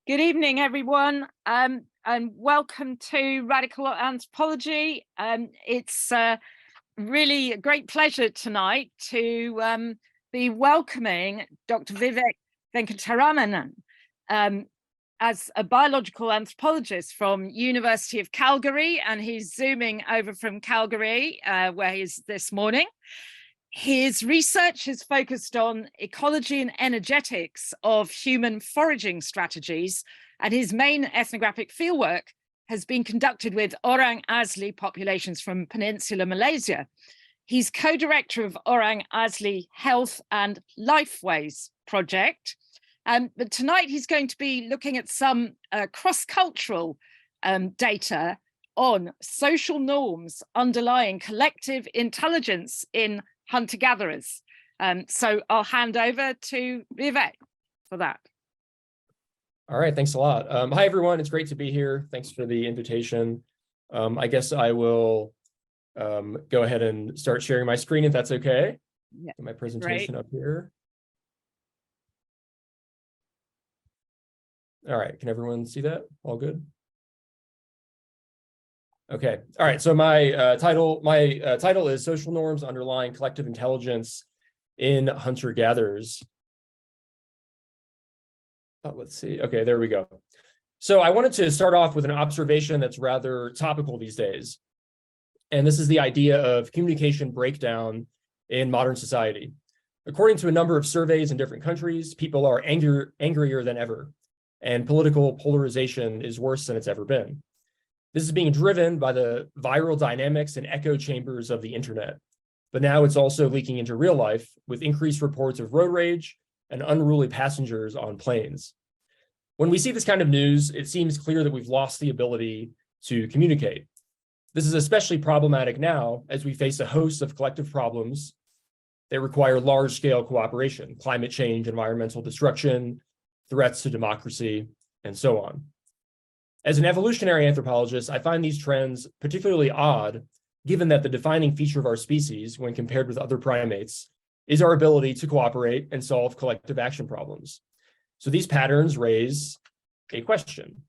Good evening, everyone, and welcome to Radical Anthropology. It's really a great pleasure tonight to be welcoming Dr. Vivek Venkataraman as a biological anthropologist from University of Calgary, and he's zooming over from Calgary, where he is this morning. His research is focused on ecology and energetics of human foraging strategies, and his main ethnographic fieldwork has been conducted with orang asli populations from Peninsular Malaysia. He's co-director of Orang Asli Health and Lifeways project, but tonight he's going to be looking at some cross-cultural data on social norms underlying collective intelligence in hunter-gatherers. So I'll hand over to Vivek for that. All right, thanks a lot. Hi, everyone. It's great to be here. Thanks for the invitation. I guess I will go ahead and start sharing my screen if that's okay. Yeah, get my presentation up here. All right, can everyone see that? All good? Okay. All right. So my title is Social Norms Underlying Collective Intelligence in Hunter-Gatherers. Let's see. Okay, there we go. So I wanted to start off with an observation that's rather topical these days. And this is the idea of communication breakdown in modern society. According to a number of surveys in different countries, people are angrier than ever, and political polarization is worse than it's ever been. This is being driven by the viral dynamics and echo chambers of the internet. But now it's also leaking into real life with increased reports of road rage and unruly passengers on planes. When we see this kind of news, it seems clear that we've lost the ability to communicate. This is especially problematic now as we face a host of collective problems that require large-scale cooperation: climate change, environmental destruction, threats to democracy, and so on. As an evolutionary anthropologist, I find these trends particularly odd, given that the defining feature of our species, when compared with other primates, is our ability to cooperate and solve collective action problems. So these patterns raise a question.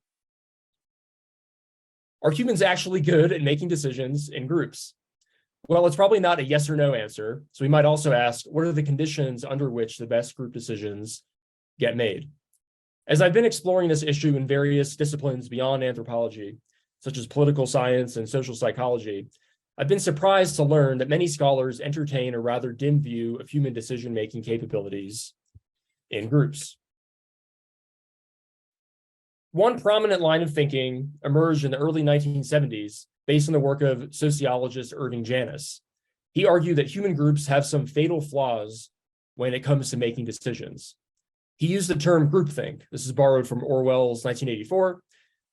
Are humans actually good at making decisions in groups? Well, it's probably not a yes or no answer. So we might also ask, what are the conditions under which the best group decisions get made? As I've been exploring this issue in various disciplines beyond anthropology, such as political science and social psychology, I've been surprised to learn that many scholars entertain a rather dim view of human decision-making capabilities in groups. One prominent line of thinking emerged in the early 1970s based on the work of sociologist Irving Janis. He argued that human groups have some fatal flaws when it comes to making decisions. He used the term groupthink, this is borrowed from Orwell's 1984,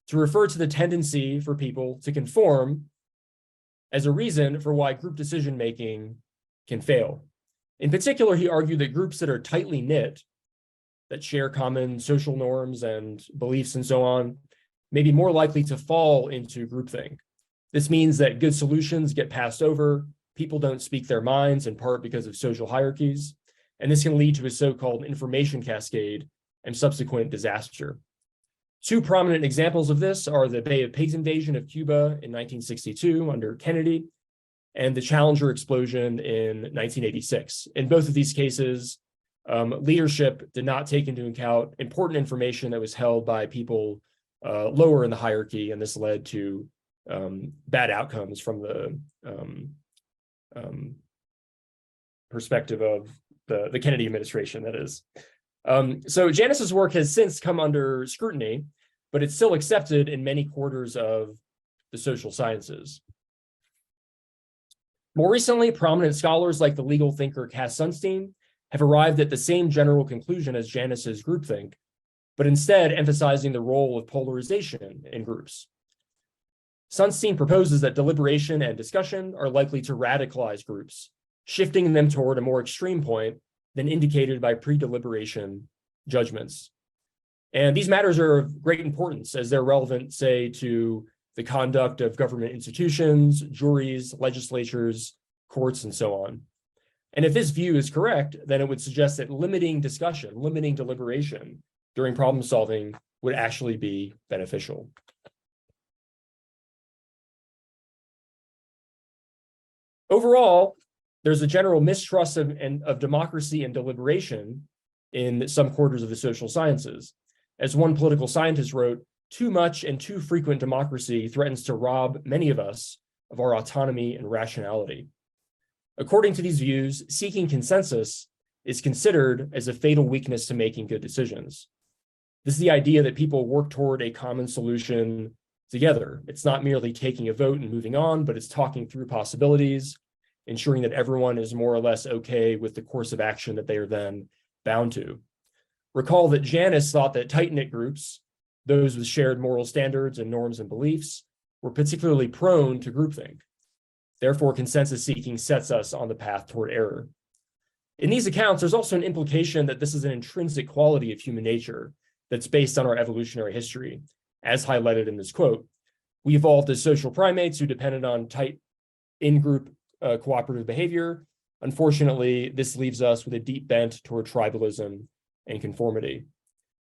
to refer to the tendency for people to conform as a reason for why group decision-making can fail. In particular, he argued that groups that are tightly knit, that share common social norms and beliefs and so on, may be more likely to fall into groupthink. This means that good solutions get passed over, people don't speak their minds, in part because of social hierarchies, and this can lead to a so-called information cascade and subsequent disaster. Two prominent examples of this are the Bay of Pigs invasion of Cuba in 1962 under Kennedy and the Challenger explosion in 1986. In both of these cases, leadership did not take into account important information that was held by people lower in the hierarchy, and this led to bad outcomes from the perspective of the Kennedy administration, that is. So Janis's work has since come under scrutiny, but it's still accepted in many quarters of the social sciences. More recently, prominent scholars like the legal thinker Cass Sunstein have arrived at the same general conclusion as Janis's groupthink, but instead emphasizing the role of polarization in groups. Sunstein proposes that deliberation and discussion are likely to radicalize groups, shifting them toward a more extreme point than indicated by pre-deliberation judgments. And these matters are of great importance as they're relevant, say, to the conduct of government institutions, juries, legislatures, courts, and so on. And if this view is correct, then it would suggest that limiting discussion, limiting deliberation, during problem solving would actually be beneficial. Overall, there's a general mistrust of democracy and deliberation in some quarters of the social sciences. As one political scientist wrote, too much and too frequent democracy threatens to rob many of us of our autonomy and rationality. According to these views, seeking consensus is considered as a fatal weakness to making good decisions. This is the idea that people work toward a common solution together. It's not merely taking a vote and moving on, but it's talking through possibilities, ensuring that everyone is more or less okay with the course of action that they are then bound to. Recall that Janus thought that tight-knit groups, those with shared moral standards and norms and beliefs, were particularly prone to groupthink. Therefore, consensus seeking sets us on the path toward error. In these accounts, there's also an implication that this is an intrinsic quality of human nature that's based on our evolutionary history. As highlighted in this quote, we evolved as social primates who depended on tight in-group cooperative behavior. Unfortunately, this leaves us with a deep bent toward tribalism and conformity.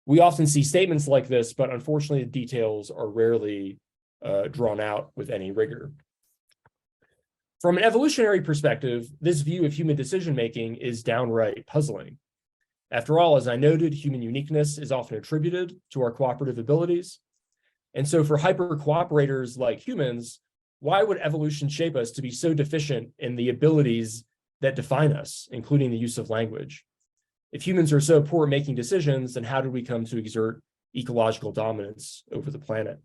We often see statements like this, but unfortunately, the details are rarely drawn out with any rigor. From an evolutionary perspective, this view of human decision-making is downright puzzling. After all, as I noted, human uniqueness is often attributed to our cooperative abilities. And so for hyper-cooperators like humans, why would evolution shape us to be so deficient in the abilities that define us, including the use of language? If humans are so poor at making decisions, then how did we come to exert ecological dominance over the planet?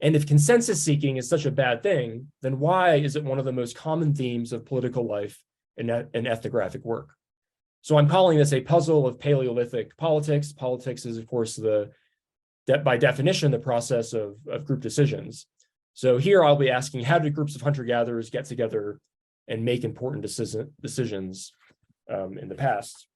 And if consensus seeking is such a bad thing, then why is it one of the most common themes of political life and ethnographic work? So I'm calling this a puzzle of Paleolithic politics. Politics is, of course, by definition, the process of group decisions. So here I'll be asking, how did groups of hunter-gatherers get together and make important decisions in the past?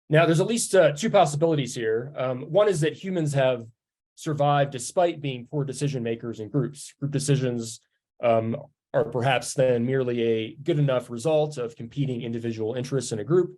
Now, there's at least two possibilities here. One is that humans have survived despite being poor decision makers in groups. Group decisions are perhaps then merely a good enough result of competing individual interests in a group.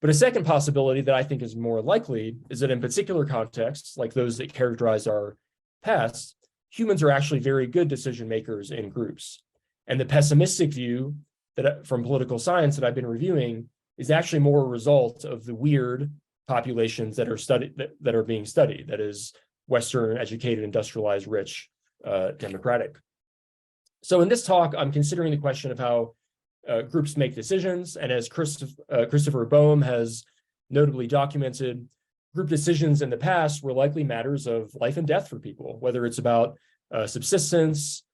But a second possibility that I think is more likely is that in particular contexts, like those that characterize our past, humans are actually very good decision makers in groups. And the pessimistic view that from political science that I've been reviewing is actually more a result of the weird populations that are being studied, that is Western, educated, industrialized, rich, democratic. So in this talk, I'm considering the question of how groups make decisions, and as Christopher Boehm has notably documented, group decisions in the past were likely matters of life and death for people, whether it's about subsistence,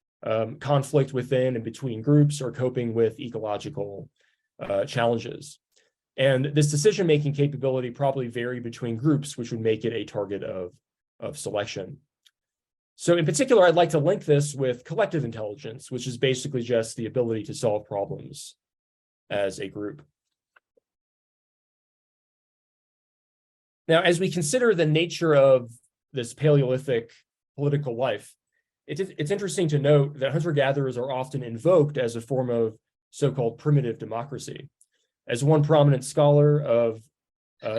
conflict within and between groups, or coping with ecological challenges. And this decision-making capability probably varied between groups, which would make it a target of selection. So in particular, I'd like to link this with collective intelligence, which is basically just the ability to solve problems as a group. Now, as we consider the nature of this Paleolithic political life, it's interesting to note that hunter-gatherers are often invoked as a form of so-called primitive democracy. As one prominent scholar of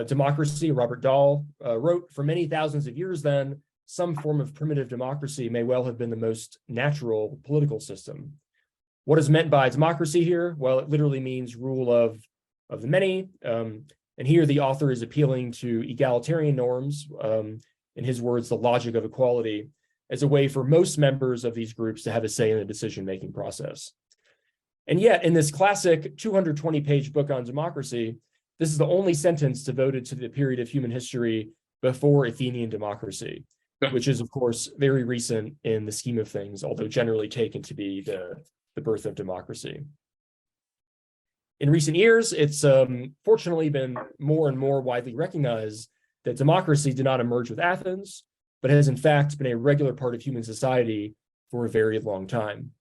democracy, Robert Dahl, wrote, for many thousands of years then, some form of primitive democracy may well have been the most natural political system. What is meant by democracy here? Well, it literally means rule of the many. And here the author is appealing to egalitarian norms, in his words, the logic of equality, as a way for most members of these groups to have a say in the decision-making process. And yet, in this classic 220-page book on democracy, this is the only sentence devoted to the period of human history before Athenian democracy, which is, of course, very recent in the scheme of things, although generally taken to be the birth of democracy. In recent years, it's fortunately been more and more widely recognized that democracy did not emerge with Athens, but has in fact been a regular part of human society for a very long time.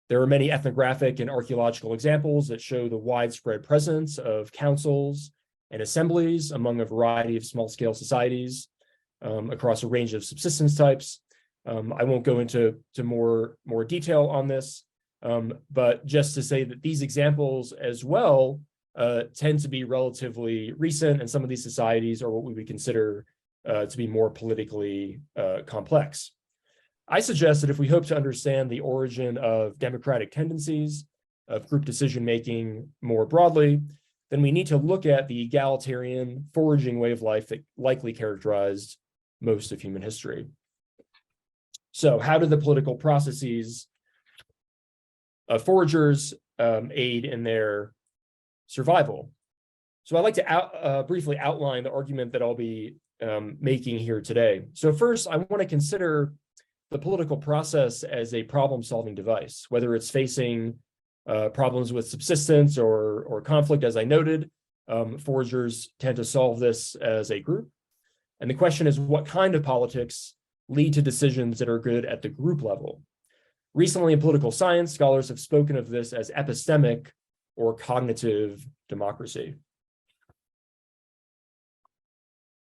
There are many ethnographic and archaeological examples that show the widespread presence of councils and assemblies among a variety of small-scale societies across a range of subsistence types. I won't go into more detail on this, but just to say that these examples as well tend to be relatively recent, and some of these societies are what we would consider to be more politically complex. I suggest that if we hope to understand the origin of democratic tendencies, of group decision-making more broadly, then we need to look at the egalitarian, foraging way of life that likely characterized most of human history. So how do the political processes of foragers aid in their survival? So I'd like to briefly outline the argument that I'll be making here today. So first, I want to consider the political process as a problem-solving device, whether it's facing problems with subsistence or conflict. As I noted, foragers tend to solve this as a group. And the question is, what kind of politics lead to decisions that are good at the group level? Recently in political science, scholars have spoken of this as epistemic or cognitive democracy.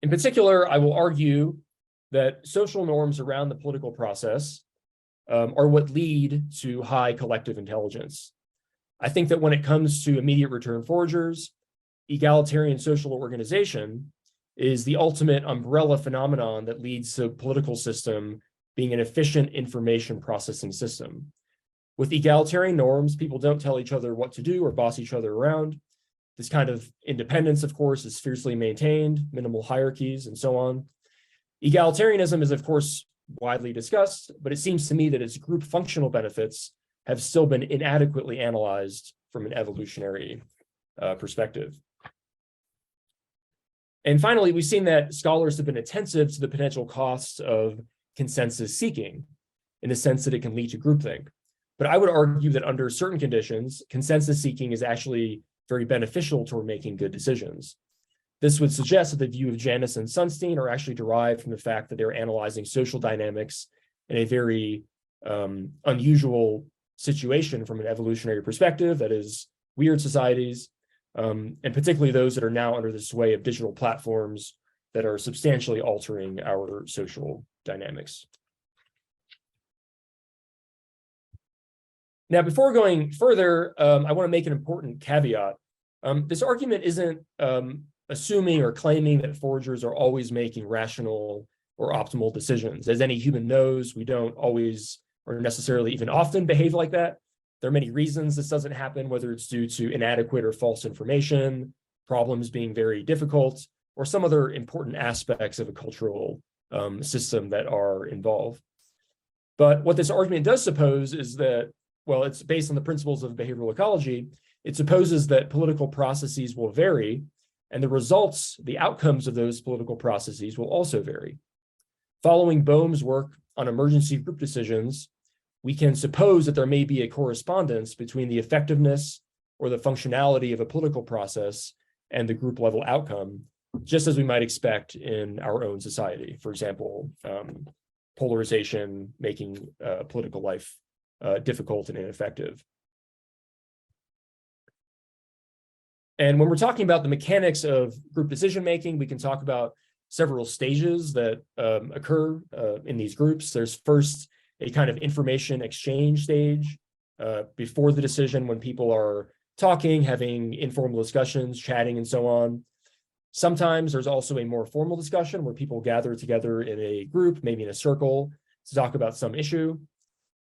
In particular, I will argue that social norms around the political process are what lead to high collective intelligence. I think that when it comes to immediate return foragers, egalitarian social organization is the ultimate umbrella phenomenon that leads to a political system being an efficient information processing system. With egalitarian norms, people don't tell each other what to do or boss each other around. This kind of independence, of course, is fiercely maintained, minimal hierarchies, and so on. Egalitarianism is, of course, widely discussed, but it seems to me that its group functional benefits have still been inadequately analyzed from an evolutionary perspective. And finally, we've seen that scholars have been attentive to the potential costs of consensus seeking, in the sense that it can lead to groupthink. But I would argue that under certain conditions, consensus seeking is actually very beneficial toward making good decisions. This would suggest that the view of Janus and Sunstein are actually derived from the fact that they're analyzing social dynamics in a very unusual situation from an evolutionary perspective, that is, weird societies, and particularly those that are now under the sway of digital platforms that are substantially altering our social dynamics. Now, before going further, I want to make an important caveat. This argument isn't assuming or claiming that foragers are always making rational or optimal decisions. As any human knows, we don't always or necessarily even often behave like that. There are many reasons this doesn't happen, whether it's due to inadequate or false information, problems being very difficult, or some other important aspects of a cultural system that are involved. But what this argument does suppose is that, well, it's based on the principles of behavioral ecology. It supposes that political processes will vary, and the results, the outcomes of those political processes will also vary. Following Boehm's work on emergency group decisions, we can suppose that there may be a correspondence between the effectiveness or the functionality of a political process and the group level outcome, just as we might expect in our own society. For example, polarization making political life difficult and ineffective. And when we're talking about the mechanics of group decision-making, we can talk about several stages that occur in these groups. There's first a kind of information exchange stage before the decision, when people are talking, having informal discussions, chatting, and so on. Sometimes there's also a more formal discussion where people gather together in a group, maybe in a circle, to talk about some issue.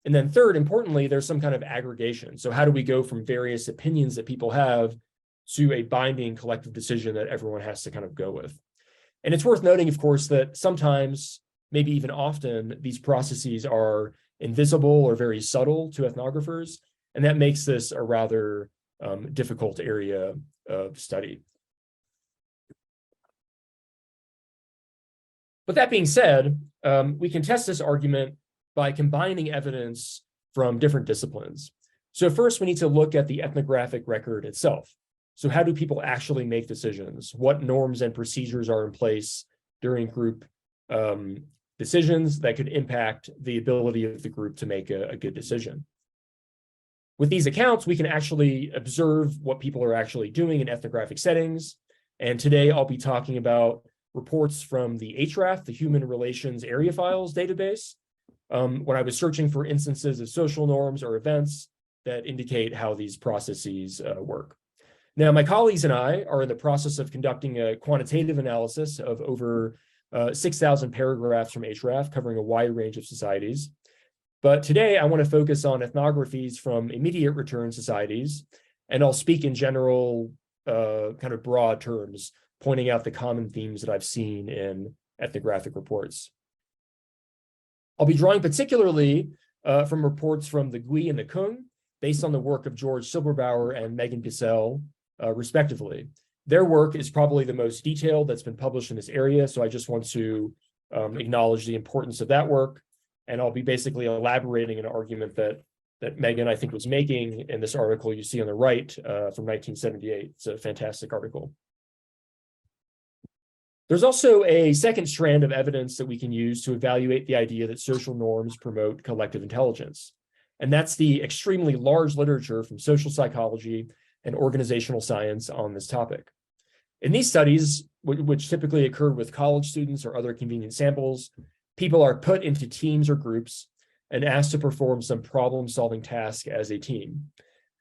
And then third, importantly, there's some kind of aggregation. So how do we go from various opinions that people have to a binding collective decision that everyone has to kind of go with? And it's worth noting, of course, that sometimes, maybe even often, these processes are invisible or very subtle to ethnographers, and that makes this a rather difficult area of study. But that being said, we can test this argument by combining evidence from different disciplines. So first, we need to look at the ethnographic record itself. So how do people actually make decisions? What norms and procedures are in place during group decisions that could impact the ability of the group to make a good decision? With these accounts, we can actually observe what people are actually doing in ethnographic settings. And today I'll be talking about reports from the HRAF, the Human Relations Area Files database, when I was searching for instances of social norms or events that indicate how these processes work. Now, my colleagues and I are in the process of conducting a quantitative analysis of over 6,000 paragraphs from HRAF covering a wide range of societies. But today I want to focus on ethnographies from immediate return societies, and I'll speak in general, kind of broad terms, pointing out the common themes that I've seen in ethnographic reports. I'll be drawing particularly from reports from the Gui and the Kung, based on the work of George Silberbauer and Megan Bissell, respectively. Their work is probably the most detailed that's been published in this area, so I just want to acknowledge the importance of that work, and I'll be basically elaborating an argument that Megan, I think, was making in this article you see on the right from 1978. It's a fantastic article. There's also a second strand of evidence that we can use to evaluate the idea that social norms promote collective intelligence, and that's the extremely large literature from social psychology and organizational science on this topic. In these studies, which typically occur with college students or other convenient samples, people are put into teams or groups and asked to perform some problem-solving task as a team.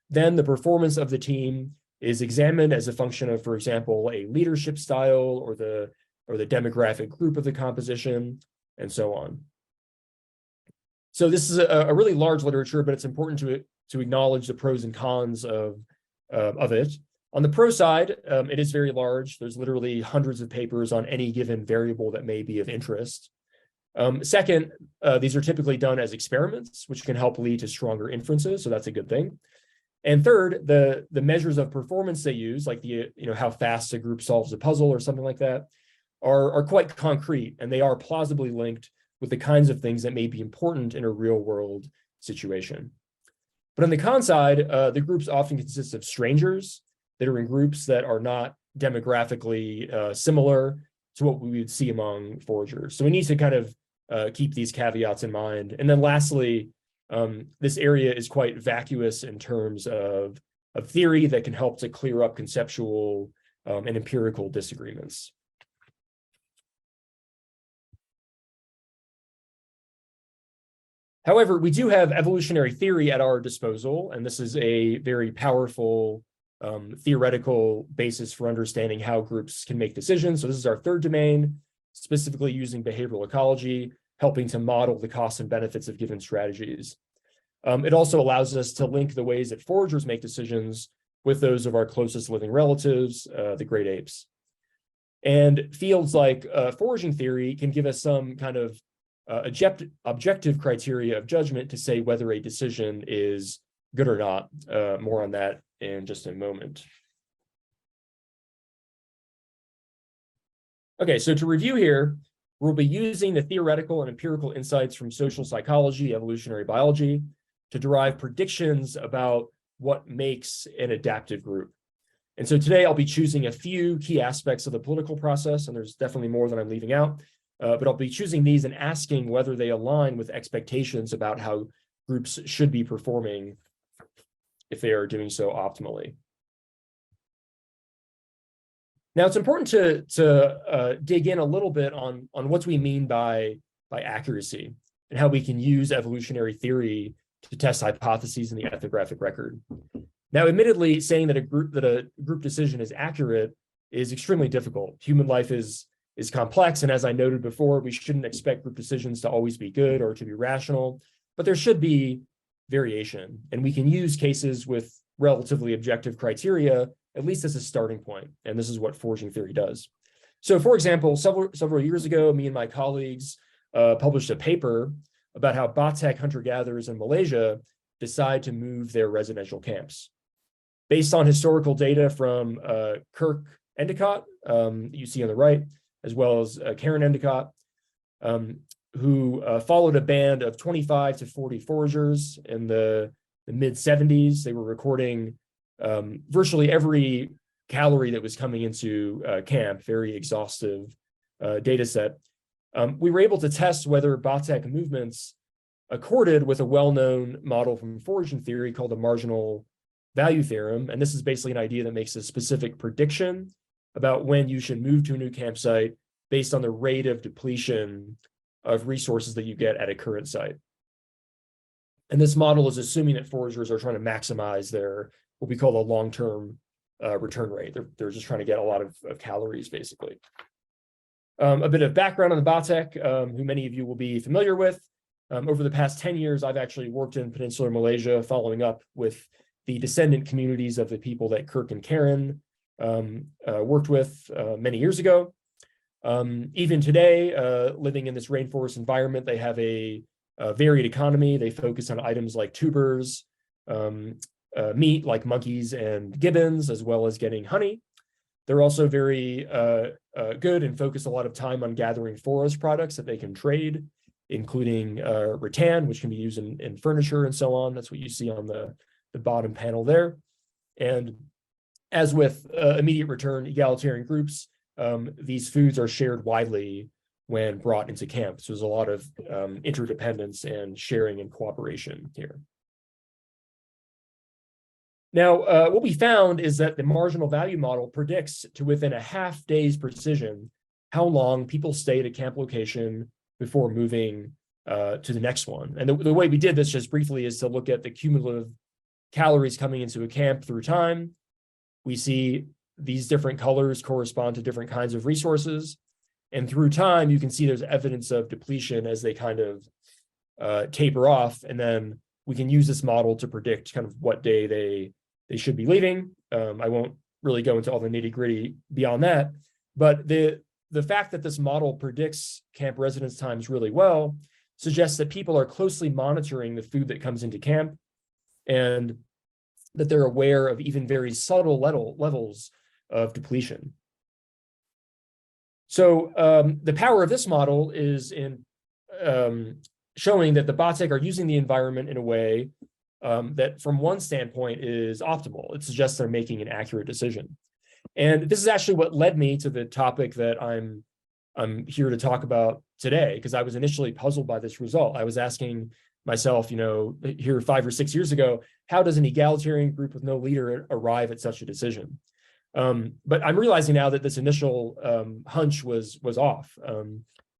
Then the performance of the team is examined as a function of, for example, a leadership style or the demographic group of the composition, and so on. So this is a really large literature, but it's important to acknowledge the pros and cons of it. On the pro side, it is very large. There's literally hundreds of papers on any given variable that may be of interest. Second, these are typically done as experiments, which can help lead to stronger inferences, so that's a good thing. And third, the measures of performance they use, like how fast a group solves a puzzle or something like that, are quite concrete, and they are plausibly linked with the kinds of things that may be important in a real-world situation. But on the con side, the groups often consist of strangers that are in groups that are not demographically similar to what we would see among foragers. So we need to kind of keep these caveats in mind. And then lastly, this area is quite vacuous in terms of theory that can help to clear up conceptual and empirical disagreements. However, we do have evolutionary theory at our disposal, and this is a very powerful theoretical basis for understanding how groups can make decisions. So this is our third domain, specifically using behavioral ecology, helping to model the costs and benefits of given strategies. It also allows us to link the ways that foragers make decisions with those of our closest living relatives, the great apes. And fields like foraging theory can give us some kind of objective criteria of judgment to say whether a decision is good or not. More on that in just a moment. Okay, so to review here, we'll be using the theoretical and empirical insights from social psychology, evolutionary biology, to derive predictions about what makes an adaptive group. And so today I'll be choosing a few key aspects of the political process, and there's definitely more that I'm leaving out, but I'll be choosing these and asking whether they align with expectations about how groups should be performing if they are doing so optimally. Now, it's important to dig in a little bit on what we mean by accuracy and how we can use evolutionary theory to test hypotheses in the ethnographic record. Now, admittedly, saying that a group decision is accurate is extremely difficult. Human life is complex, and as I noted before, we shouldn't expect group decisions to always be good or to be rational, but there should be variation, and we can use cases with relatively objective criteria, at least as a starting point, and this is what foraging theory does. So, for example, several years ago, me and my colleagues published a paper about how Batek hunter-gatherers in Malaysia decide to move their residential camps. Based on historical data from Kirk Endicott, you see on the right, as well as Karen Endicott, who followed a band of 25 to 40 foragers in the mid-70s. They were recording virtually every calorie that was coming into camp, very exhaustive data set. We were able to test whether Batek movements accorded with a well-known model from foraging theory called the marginal value theorem. And this is basically an idea that makes a specific prediction about when you should move to a new campsite based on the rate of depletion of resources that you get at a current site. And this model is assuming that foragers are trying to maximize their, what we call a long-term return rate. They're just trying to get a lot of calories, basically. A bit of background on the Batek, who many of you will be familiar with. Over the past 10 years, I've actually worked in peninsular Malaysia, following up with the descendant communities of the people that Kirk and Karen worked with many years ago. Even today, living in this rainforest environment, they have a varied economy. They focus on items like tubers, meat like monkeys and gibbons, as well as getting honey. They're also very good and focus a lot of time on gathering forest products that they can trade, including rattan, which can be used in furniture and so on. That's what you see on the bottom panel there. And as with immediate return egalitarian groups, these foods are shared widely when brought into camp. So there's a lot of interdependence and sharing and cooperation here. Now, what we found is that the marginal value model predicts to within a half day's precision how long people stay at a camp location before moving to the next one. And the way we did this just briefly is to look at the cumulative calories coming into a camp through time. We see these different colors correspond to different kinds of resources. And through time, you can see there's evidence of depletion as they kind of taper off. And then we can use this model to predict kind of what day they should be leaving. I won't really go into all the nitty-gritty beyond that, but the fact that this model predicts camp residence times really well suggests that people are closely monitoring the food that comes into camp, and that they're aware of even very subtle levels of depletion. So the power of this model is in showing that the Batek are using the environment in a way that from one standpoint is optimal. It suggests they're making an accurate decision. And this is actually what led me to the topic that I'm here to talk about today, because I was initially puzzled by this result. I was asking myself, here 5 or 6 years ago, how does an egalitarian group with no leader arrive at such a decision? But I'm realizing now that this initial hunch was off.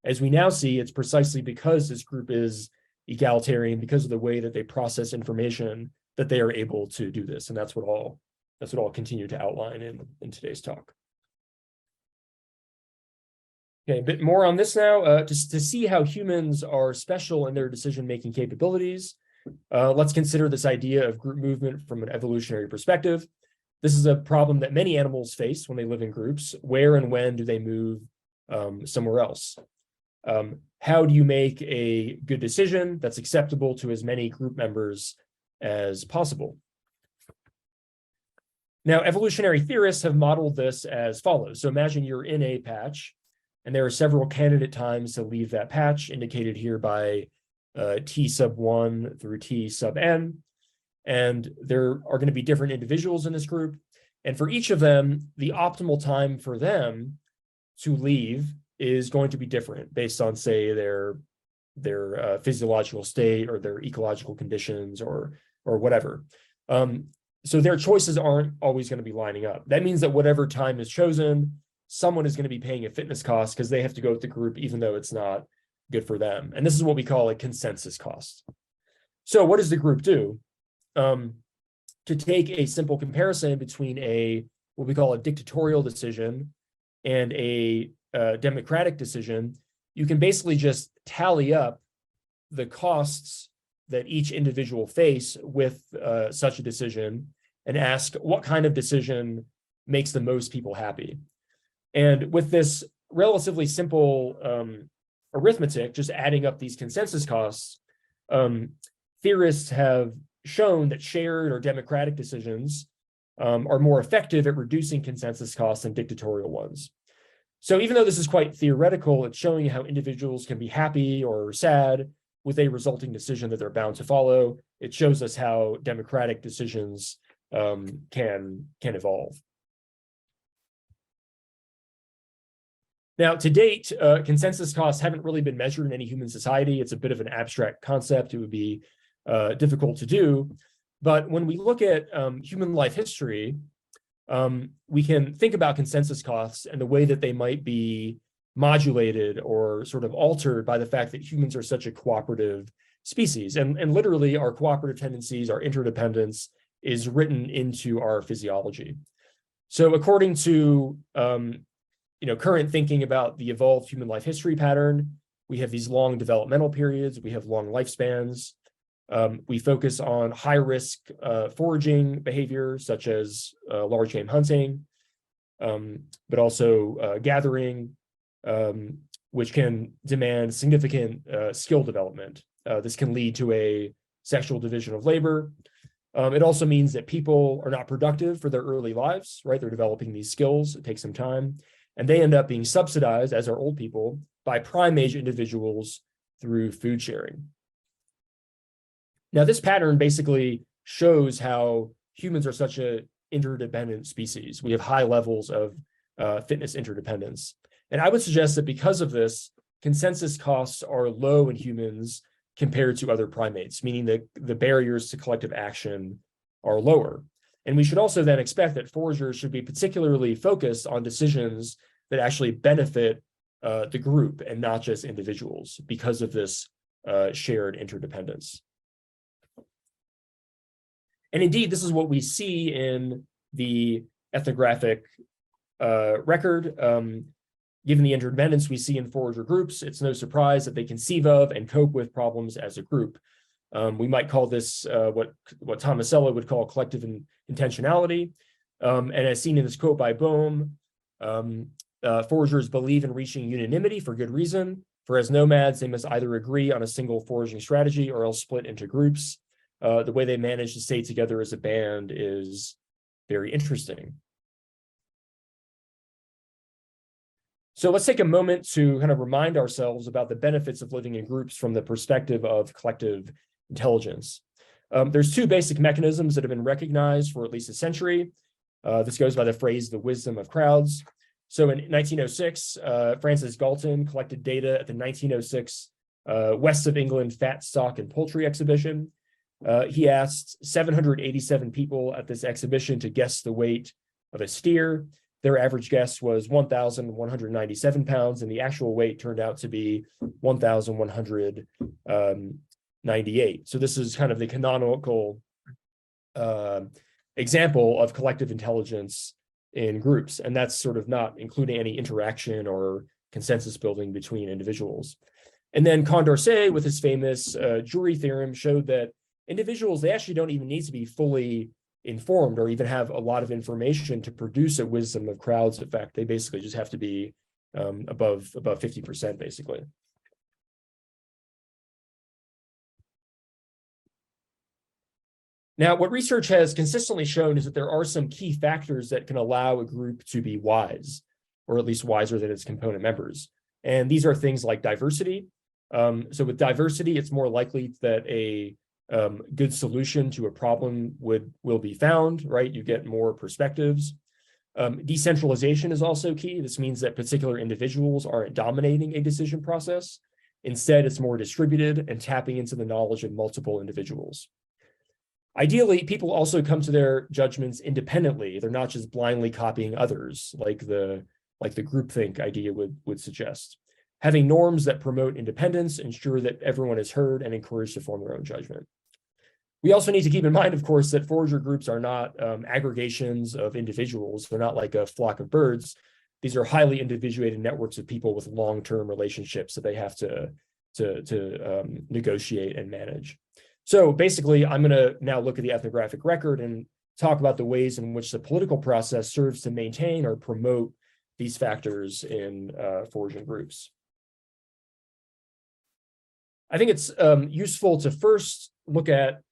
As we now see, it's precisely because this group is egalitarian, because of the way that they process information, that they are able to do this. And that's what I'll continue to outline in today's talk. Okay, a bit more on this now, just to see how humans are special in their decision-making capabilities. Let's consider this idea of group movement from an evolutionary perspective. This is a problem that many animals face when they live in groups. Where and when do they move somewhere else? How do you make a good decision that's acceptable to as many group members as possible? Now, evolutionary theorists have modeled this as follows. So imagine you're in a patch, and there are several candidate times to leave that patch, indicated here by T sub 1 through T sub n. And there are going to be different individuals in this group. And for each of them, the optimal time for them to leave is going to be different based on, say, their physiological state or their ecological conditions or whatever. So their choices aren't always going to be lining up. That means that whatever time is chosen, someone is going to be paying a fitness cost because they have to go with the group even though it's not good for them. And this is what we call a consensus cost. So what does the group do? To take a simple comparison between what we call a dictatorial decision and a democratic decision, you can basically just tally up the costs that each individual face with such a decision and ask what kind of decision makes the most people happy. And with this relatively simple arithmetic, just adding up these consensus costs, theorists have shown that shared or democratic decisions are more effective at reducing consensus costs than dictatorial ones. So even though this is quite theoretical, it's showing you how individuals can be happy or sad with a resulting decision that they're bound to follow. It shows us how democratic decisions can evolve. Now, to date, consensus costs haven't really been measured in any human society. It's a bit of an abstract concept. It would be difficult to do. But when we look at human life history, we can think about consensus costs and the way that they might be modulated or sort of altered by the fact that humans are such a cooperative species. And literally our cooperative tendencies, our interdependence is written into our physiology. So according to current thinking about the evolved human life history pattern, we have these long developmental periods, we have long lifespans. We focus on high-risk foraging behavior, such as large game hunting, but also gathering, which can demand significant skill development. This can lead to a sexual division of labor. It also means that people are not productive for their early lives, right? They're developing these skills, it takes some time, and they end up being subsidized, as are old people, by prime age individuals through food sharing. Now, this pattern basically shows how humans are such an interdependent species. We have high levels of fitness interdependence. And I would suggest that because of this, consensus costs are low in humans compared to other primates, meaning that the barriers to collective action are lower. And we should also then expect that foragers should be particularly focused on decisions that actually benefit the group and not just individuals because of this shared interdependence. And indeed, this is what we see in the ethnographic record. Given the interdependence we see in forager groups, it's no surprise that they conceive of and cope with problems as a group. We might call this what Tomasello would call collective intentionality. And as seen in this quote by Bohm, foragers believe in reaching unanimity for good reason, for as nomads, they must either agree on a single foraging strategy or else split into groups. The way they manage to stay together as a band is very interesting. So let's take a moment to kind of remind ourselves about the benefits of living in groups from the perspective of collective intelligence. There's two basic mechanisms that have been recognized for at least a century. This goes by the phrase, the wisdom of crowds. So in 1906, Francis Galton collected data at the 1906 West of England Fat, Stock, and Poultry exhibition. He asked 787 people at this exhibition to guess the weight of a steer. Their average guess was 1,197 pounds, and the actual weight turned out to be 1,198. So this is kind of the canonical example of collective intelligence in groups, and that's sort of not including any interaction or consensus building between individuals. And then Condorcet, with his famous jury theorem, showed that individuals, they actually don't even need to be fully informed or even have a lot of information to produce a wisdom of crowds effect. They basically just have to be above 50%, basically. Now, what research has consistently shown is that there are some key factors that can allow a group to be wise, or at least wiser than its component members. And these are things like diversity. So with diversity, it's more likely that a good solution to a problem will be found, right? You get more perspectives. Decentralization is also key. This means that particular individuals aren't dominating a decision process. Instead, it's more distributed and tapping into the knowledge of multiple individuals. Ideally, people also come to their judgments independently. They're not just blindly copying others, like the groupthink idea would suggest. Having norms that promote independence ensure that everyone is heard and encouraged to form their own judgment. We also need to keep in mind, of course, that forager groups are not aggregations of individuals. They're not like a flock of birds. These are highly individuated networks of people with long-term relationships that they have to negotiate and manage. So basically, I'm going to now look at the ethnographic record and talk about the ways in which the political process serves to maintain or promote these factors in foraging groups. I think it's useful to first look at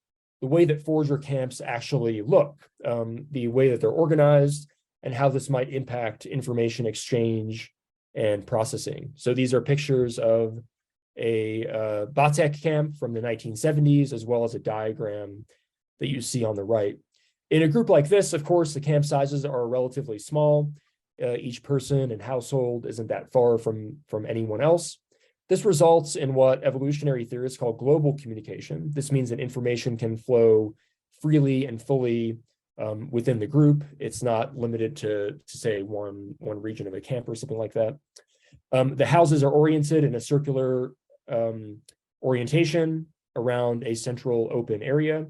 the way that forager camps actually look, the way that they're organized, and how this might impact information exchange and processing. So these are pictures of a Batek camp from the 1970s, as well as a diagram that you see on the right. In a group like this, of course, the camp sizes are relatively small. Each person and household isn't that far from anyone else. This results in what evolutionary theorists call global communication. This means that information can flow freely and fully within the group. It's not limited to say, one region of a camp or something like that. The houses are oriented in a circular orientation around a central open area.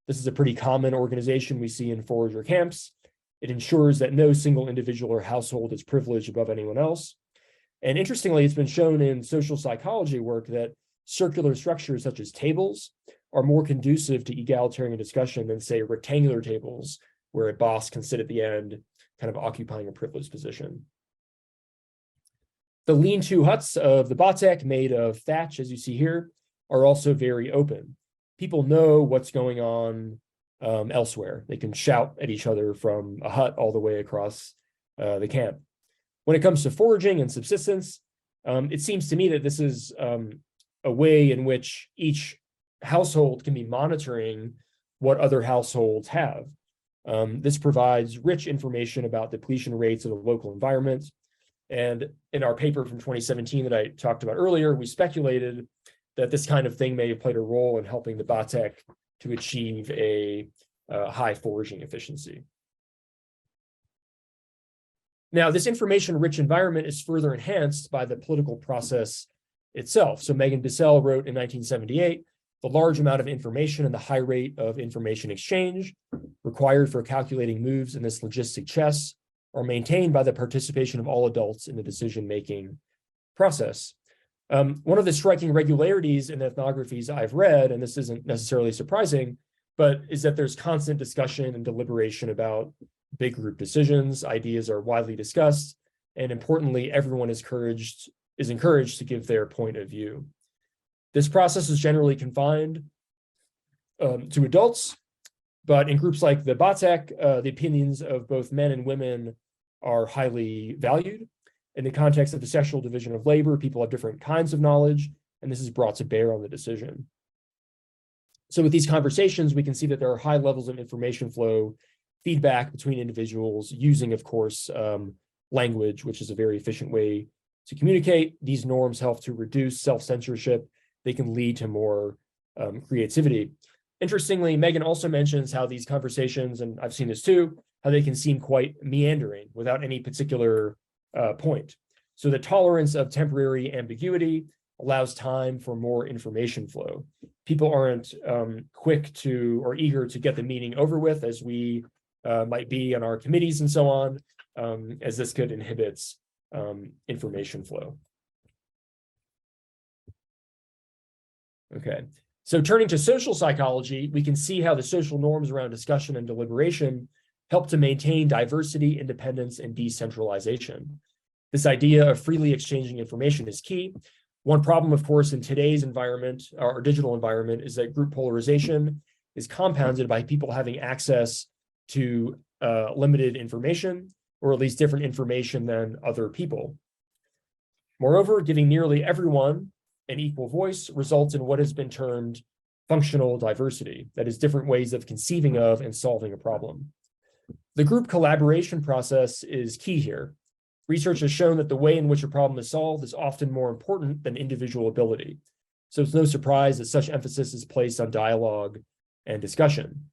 This is a pretty common organization we see in forager camps. It ensures that no single individual or household is privileged above anyone else. And interestingly, it's been shown in social psychology work that circular structures such as tables are more conducive to egalitarian discussion than, say, rectangular tables, where a boss can sit at the end, kind of occupying a privileged position. The lean-to huts of the Batek, made of thatch, as you see here, are also very open. People know what's going on elsewhere. They can shout at each other from a hut all the way across the camp. When it comes to foraging and subsistence, it seems to me that this is a way in which each household can be monitoring what other households have. This provides rich information about depletion rates of the local environment. And in our paper from 2017 that I talked about earlier, we speculated that this kind of thing may have played a role in helping the Batek to achieve a high foraging efficiency. Now, this information-rich environment is further enhanced by the political process itself. So Megan Bissell wrote in 1978, the large amount of information and the high rate of information exchange required for calculating moves in this logistic chess are maintained by the participation of all adults in the decision-making process. One of the striking regularities in ethnographies I've read, and this isn't necessarily surprising, but is that there's constant discussion and deliberation about big group decisions. Ideas are widely discussed, and importantly, everyone is encouraged to give their point of view. This process is generally confined to adults, but in groups like the Batek, the opinions of both men and women are highly valued. In the context of the sexual division of labor, people have different kinds of knowledge, and this is brought to bear on the decision. So with these conversations, we can see that there are high levels of information flow, feedback between individuals using, of course, language, which is a very efficient way to communicate. These norms help to reduce self-censorship. They can lead to more creativity. Interestingly, Megan also mentions how these conversations, and I've seen this too, how they can seem quite meandering without any particular point. So the tolerance of temporary ambiguity allows time for more information flow. People aren't quick to or eager to get the meeting over with, as we might be on our committees and so on, as this could inhibit information flow. Okay, so turning to social psychology, we can see how the social norms around discussion and deliberation help to maintain diversity, independence, and decentralization. This idea of freely exchanging information is key. One problem, of course, in today's environment, our digital environment, is that group polarization is compounded by people having access to limited information, or at least different information than other people. Moreover, giving nearly everyone an equal voice results in what has been termed functional diversity, that is, different ways of conceiving of and solving a problem. The group collaboration process is key here. Research has shown that the way in which a problem is solved is often more important than individual ability. So it's no surprise that such emphasis is placed on dialogue and discussion.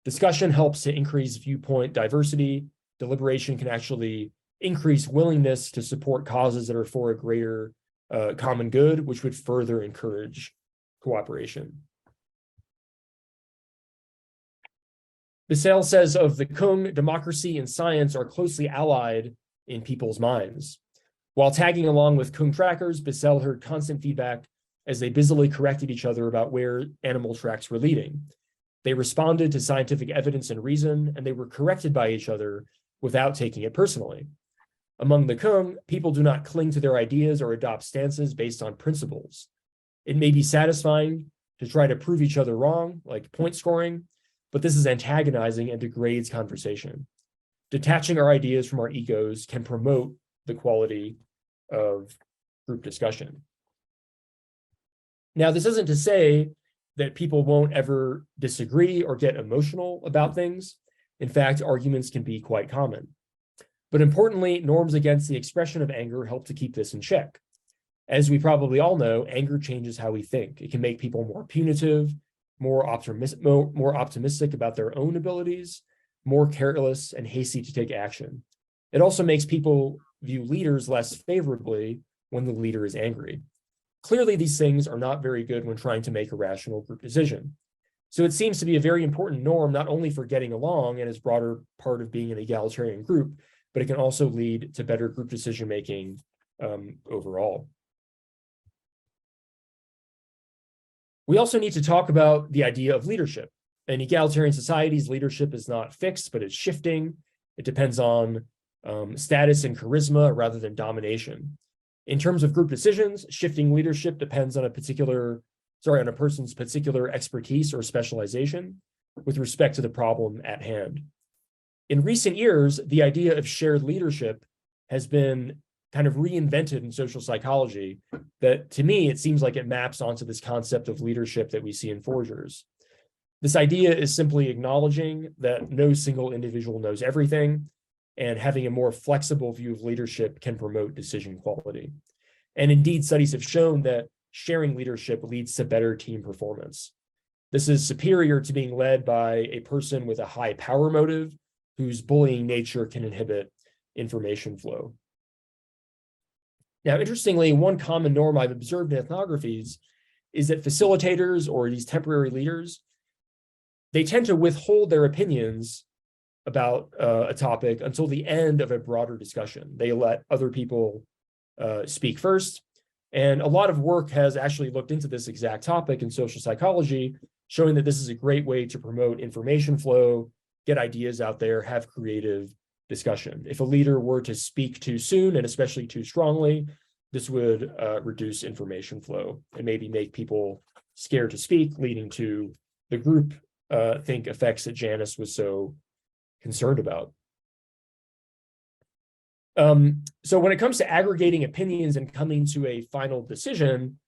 Discussion helps to increase viewpoint diversity. Deliberation can actually increase willingness to support causes that are for a greater common good, which would further encourage cooperation. Bissell says of the Kung, democracy and science are closely allied in people's minds. While tagging along with Kung trackers, Bissell heard constant feedback as they busily corrected each other about where animal tracks were leading. They responded to scientific evidence and reason, and they were corrected by each other without taking it personally. Among the Kung, people do not cling to their ideas or adopt stances based on principles. It may be satisfying to try to prove each other wrong, like point scoring, but this is antagonizing and degrades conversation. Detaching our ideas from our egos can promote the quality of group discussion. Now, this isn't to say that people won't ever disagree or get emotional about things. In fact, arguments can be quite common. But importantly, norms against the expression of anger help to keep this in check. As we probably all know, anger changes how we think. It can make people more punitive, more optimistic about their own abilities, more careless and hasty to take action. It also makes people view leaders less favorably when the leader is angry. Clearly, these things are not very good when trying to make a rational group decision. So it seems to be a very important norm, not only for getting along and as broader part of being an egalitarian group, but it can also lead to better group decision-making overall. We also need to talk about the idea of leadership. In egalitarian societies, leadership is not fixed, but it's shifting. It depends on status and charisma rather than domination. In terms of group decisions, shifting leadership depends on on a person's particular expertise or specialization with respect to the problem at hand. In recent years, the idea of shared leadership has been kind of reinvented in social psychology that, to me, it seems like it maps onto this concept of leadership that we see in foragers. This idea is simply acknowledging that no single individual knows everything, and having a more flexible view of leadership can promote decision quality. And indeed, studies have shown that sharing leadership leads to better team performance. This is superior to being led by a person with a high power motive whose bullying nature can inhibit information flow. Now, interestingly, one common norm I've observed in ethnographies is that facilitators or these temporary leaders, they tend to withhold their opinions about a topic until the end of a broader discussion. They let other people speak first. And a lot of work has actually looked into this exact topic in social psychology, showing that this is a great way to promote information flow, get ideas out there, have creative discussion. If a leader were to speak too soon, and especially too strongly, this would reduce information flow and maybe make people scared to speak, leading to the group think effects that Janice was so concerned about. So when it comes to aggregating opinions and coming to a final decision,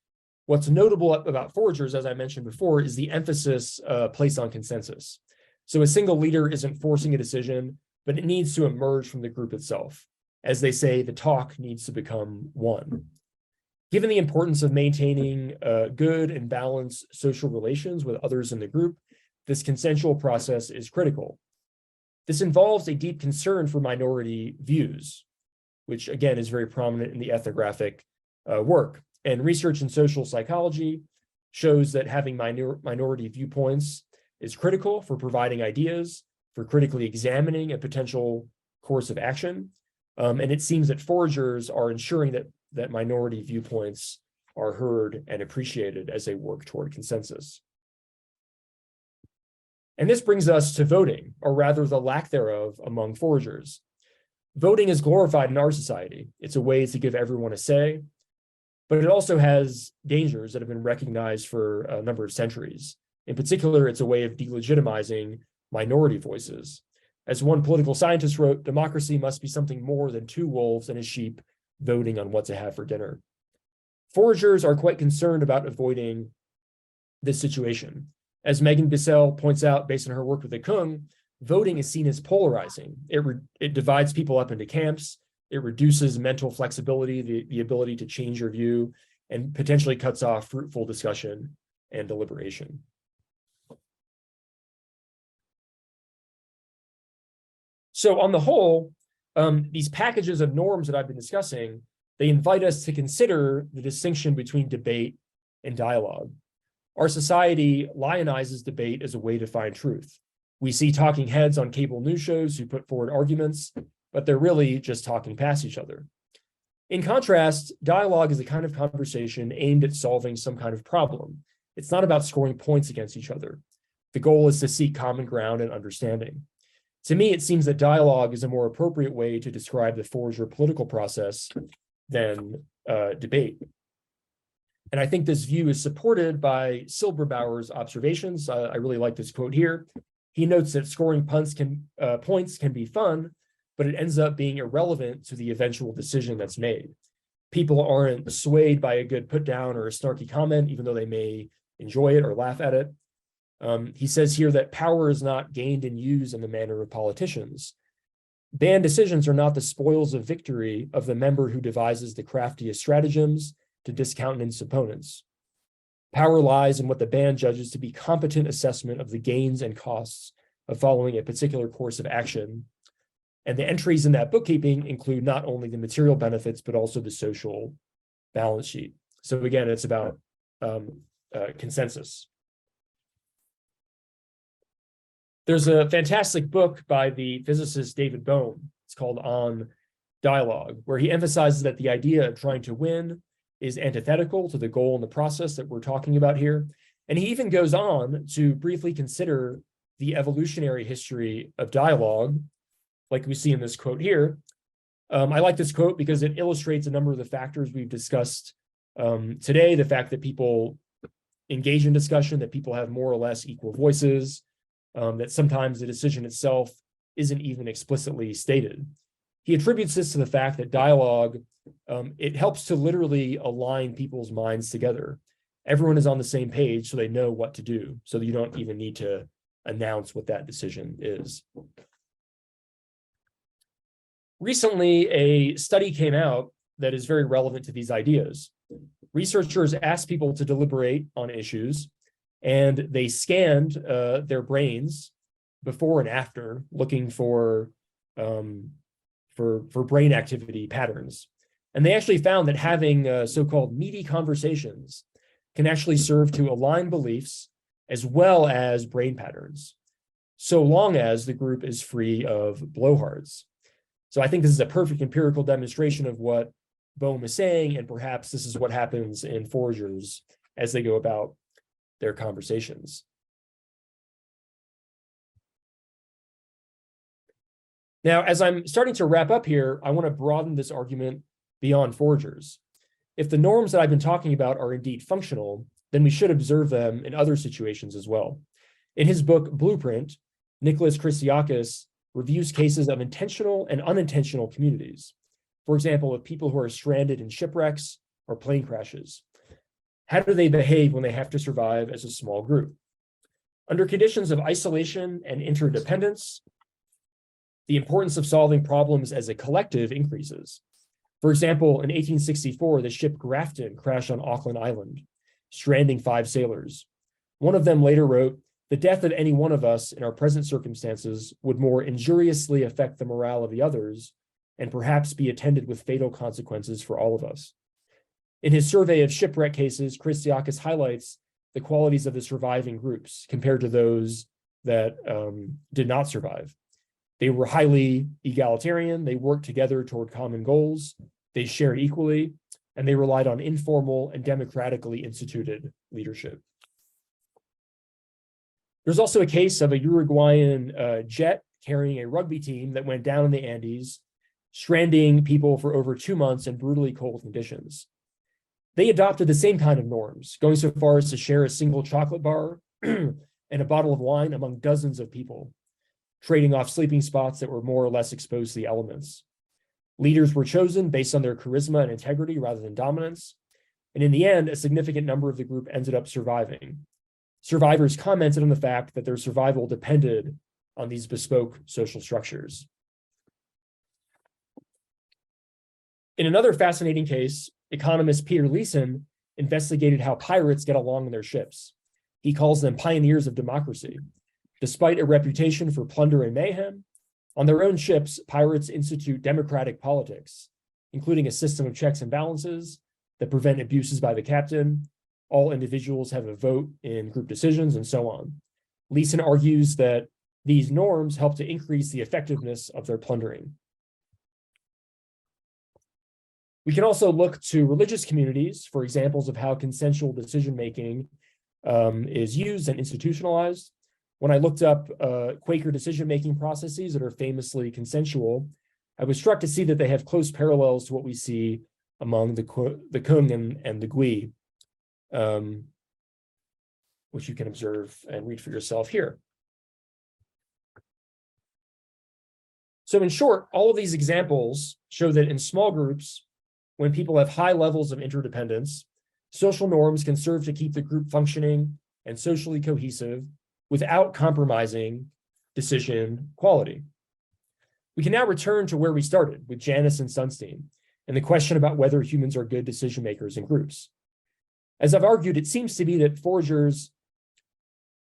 what's notable about foragers, as I mentioned before, is the emphasis placed on consensus. So a single leader isn't forcing a decision, but it needs to emerge from the group itself. As they say, the talk needs to become one. Given the importance of maintaining good and balanced social relations with others in the group, this consensual process is critical. This involves a deep concern for minority views, which again is very prominent in the ethnographic work. And research in social psychology shows that having minority viewpoints is critical for providing ideas, for critically examining a potential course of action. And it seems that foragers are ensuring that minority viewpoints are heard and appreciated as they work toward consensus. And this brings us to voting, or rather the lack thereof among foragers. Voting is glorified in our society. It's a way to give everyone a say, but it also has dangers that have been recognized for a number of centuries. In particular, it's a way of delegitimizing minority voices. As one political scientist wrote, democracy must be something more than two wolves and a sheep voting on what to have for dinner. Foragers are quite concerned about avoiding this situation. As Megan Bissell points out, based on her work with the Kung, voting is seen as polarizing. It divides people up into camps. It reduces mental flexibility, the ability to change your view, and potentially cuts off fruitful discussion and deliberation. So on the whole, these packages of norms that I've been discussing, they invite us to consider the distinction between debate and dialogue. Our society lionizes debate as a way to find truth. We see talking heads on cable news shows who put forward arguments, but they're really just talking past each other. In contrast, dialogue is a kind of conversation aimed at solving some kind of problem. It's not about scoring points against each other. The goal is to seek common ground and understanding. To me, it seems that dialogue is a more appropriate way to describe the forager political process than debate. And I think this view is supported by Silberbauer's observations. I really like this quote here. He notes that scoring points can be fun, but it ends up being irrelevant to the eventual decision that's made. People aren't swayed by a good put down or a snarky comment, even though they may enjoy it or laugh at it. He says here that power is not gained and used in the manner of politicians. Band decisions are not the spoils of victory of the member who devises the craftiest stratagems to discountenance opponents. Power lies in what the band judges to be competent assessment of the gains and costs of following a particular course of action. And the entries in that bookkeeping include not only the material benefits, but also the social balance sheet. So again, it's about consensus. There's a fantastic book by the physicist David Bohm. It's called On Dialogue, where he emphasizes that the idea of trying to win is antithetical to the goal and the process that we're talking about here. And he even goes on to briefly consider the evolutionary history of dialogue, like we see in this quote here. I like this quote because it illustrates a number of the factors we've discussed today, the fact that people engage in discussion, that people have more or less equal voices, that sometimes the decision itself isn't even explicitly stated. He attributes this to the fact that dialogue, it helps to literally align people's minds together. Everyone is on the same page, so they know what to do, so that you don't even need to announce what that decision is. Recently, a study came out that is very relevant to these ideas. Researchers asked people to deliberate on issues, and they scanned their brains before and after, looking for brain activity patterns. And they actually found that having so-called meaty conversations can actually serve to align beliefs as well as brain patterns, so long as the group is free of blowhards. So I think this is a perfect empirical demonstration of what Bohm is saying, and perhaps this is what happens in foragers as they go about their conversations. Now, as I'm starting to wrap up here, I want to broaden this argument beyond foragers. If the norms that I've been talking about are indeed functional, then we should observe them in other situations as well. In his book, Blueprint, Nicholas Christiakis reviews cases of intentional and unintentional communities. For example, of people who are stranded in shipwrecks or plane crashes. How do they behave when they have to survive as a small group? Under conditions of isolation and interdependence, the importance of solving problems as a collective increases. For example, in 1864, the ship Grafton crashed on Auckland Island, stranding 5 sailors. One of them later wrote, "The death of any one of us in our present circumstances would more injuriously affect the morale of the others and perhaps be attended with fatal consequences for all of us." In his survey of shipwreck cases, Christiakis highlights the qualities of the surviving groups compared to those that did not survive. They were highly egalitarian, they worked together toward common goals, they shared equally, and they relied on informal and democratically instituted leadership. There's also a case of a Uruguayan jet carrying a rugby team that went down in the Andes, stranding people for over 2 months in brutally cold conditions. They adopted the same kind of norms, going so far as to share a single chocolate bar and a bottle of wine among dozens of people, trading off sleeping spots that were more or less exposed to the elements. Leaders were chosen based on their charisma and integrity rather than dominance. And in the end, a significant number of the group ended up surviving. Survivors commented on the fact that their survival depended on these bespoke social structures. In another fascinating case, economist Peter Leeson investigated how pirates get along in their ships. He calls them pioneers of democracy. Despite a reputation for plunder and mayhem, on their own ships, pirates institute democratic politics, including a system of checks and balances that prevent abuses by the captain. All individuals have a vote in group decisions, and so on. Leeson argues that these norms help to increase the effectiveness of their plundering. We can also look to religious communities for examples of how consensual decision-making is used and institutionalized. When I looked up Quaker decision-making processes that are famously consensual, I was struck to see that they have close parallels to what we see among the Kung and the Gui, which you can observe and read for yourself here. So in short, all of these examples show that in small groups, when people have high levels of interdependence, social norms can serve to keep the group functioning and socially cohesive without compromising decision quality. We can now return to where we started with Janus and Sunstein and the question about whether humans are good decision makers in groups. As I've argued, it seems to be that foragers,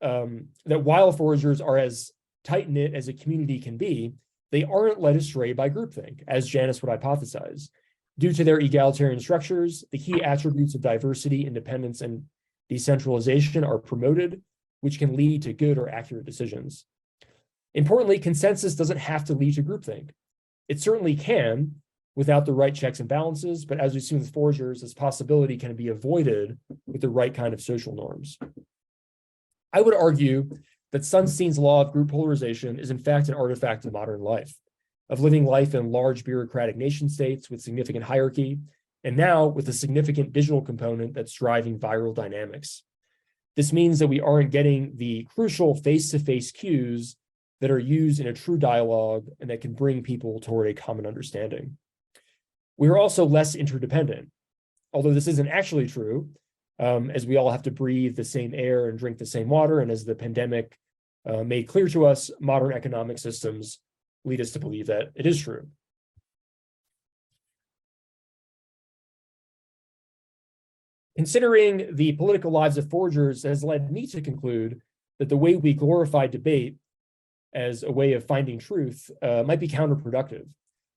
that while foragers are as tight-knit as a community can be, they aren't led astray by groupthink, as Janus would hypothesize. Due to their egalitarian structures, the key attributes of diversity, independence, and decentralization are promoted, which can lead to good or accurate decisions. Importantly, consensus doesn't have to lead to groupthink. It certainly can without the right checks and balances, but as we've seen with foragers, this possibility can be avoided with the right kind of social norms. I would argue that Sunstein's law of group polarization is in fact an artifact of modern life, of living life in large bureaucratic nation states with significant hierarchy, and now with a significant digital component that's driving viral dynamics. This means that we aren't getting the crucial face-to-face cues that are used in a true dialogue and that can bring people toward a common understanding. We are also less interdependent, although this isn't actually true, as we all have to breathe the same air and drink the same water, and as the pandemic made clear to us, modern economic systems lead us to believe that it is true. Considering the political lives of foragers has led me to conclude that the way we glorify debate as a way of finding truth might be counterproductive.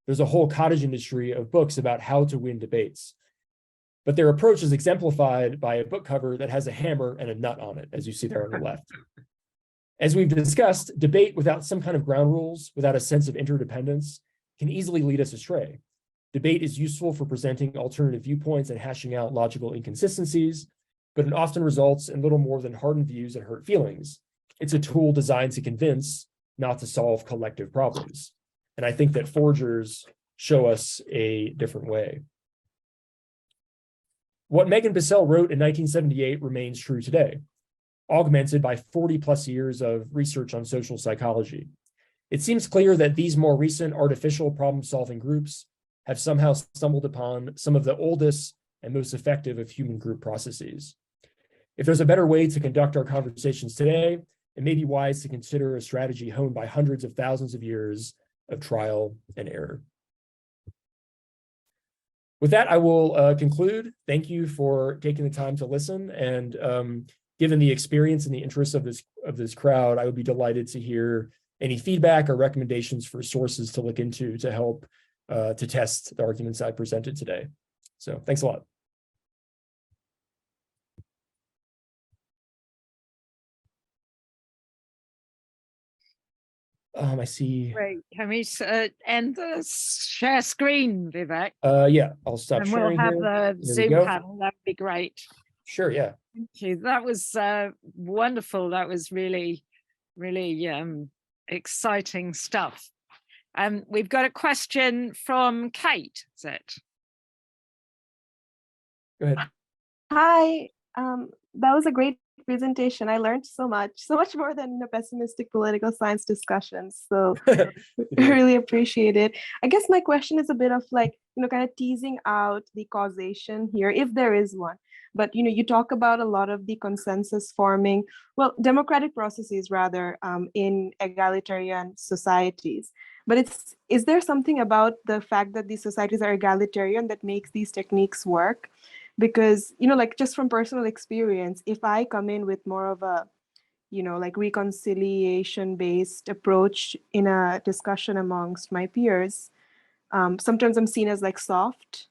There's a whole cottage industry of books about how to win debates, but their approach is exemplified by a book cover that has a hammer and a nut on it, as you see there on the left. As we've discussed, debate without some kind of ground rules, without a sense of interdependence, can easily lead us astray. Debate is useful for presenting alternative viewpoints and hashing out logical inconsistencies, but it often results in little more than hardened views and hurt feelings. It's a tool designed to convince, not to solve collective problems. And I think that foragers show us a different way. What Megan Bissell wrote in 1978 remains true today, augmented by 40 plus years of research on social psychology. It seems clear that these more recent artificial problem-solving groups have somehow stumbled upon some of the oldest and most effective of human group processes. If there's a better way to conduct our conversations today, it may be wise to consider a strategy honed by hundreds of thousands of years of trial and error. With that, I will conclude. Thank you for taking the time to listen. And given the experience and the interest of this crowd, I would be delighted to hear any feedback or recommendations for sources to look into to help to test the arguments I presented today. So thanks a lot. I see. Great. Can we end the share screen, Vivek? Yeah, I'll stop and sharing we'll have here. the Zoom panel. That would be great. Sure, yeah. Thank you. That was wonderful. That was really, really exciting stuff. We've got a question from Kate, is it? Go ahead. Hi, that was a great presentation. I learned so much more than a pessimistic political science discussion. So I really appreciate it. I guess my question is a bit of like, kind of teasing out the causation here, if there is one. But, you talk about a lot of the consensus forming, well, democratic processes rather, in egalitarian societies. But is there something about the fact that these societies are egalitarian that makes these techniques work? Because, like just from personal experience, if I come in with more of a, like reconciliation-based approach in a discussion amongst my peers, sometimes I'm seen as like soft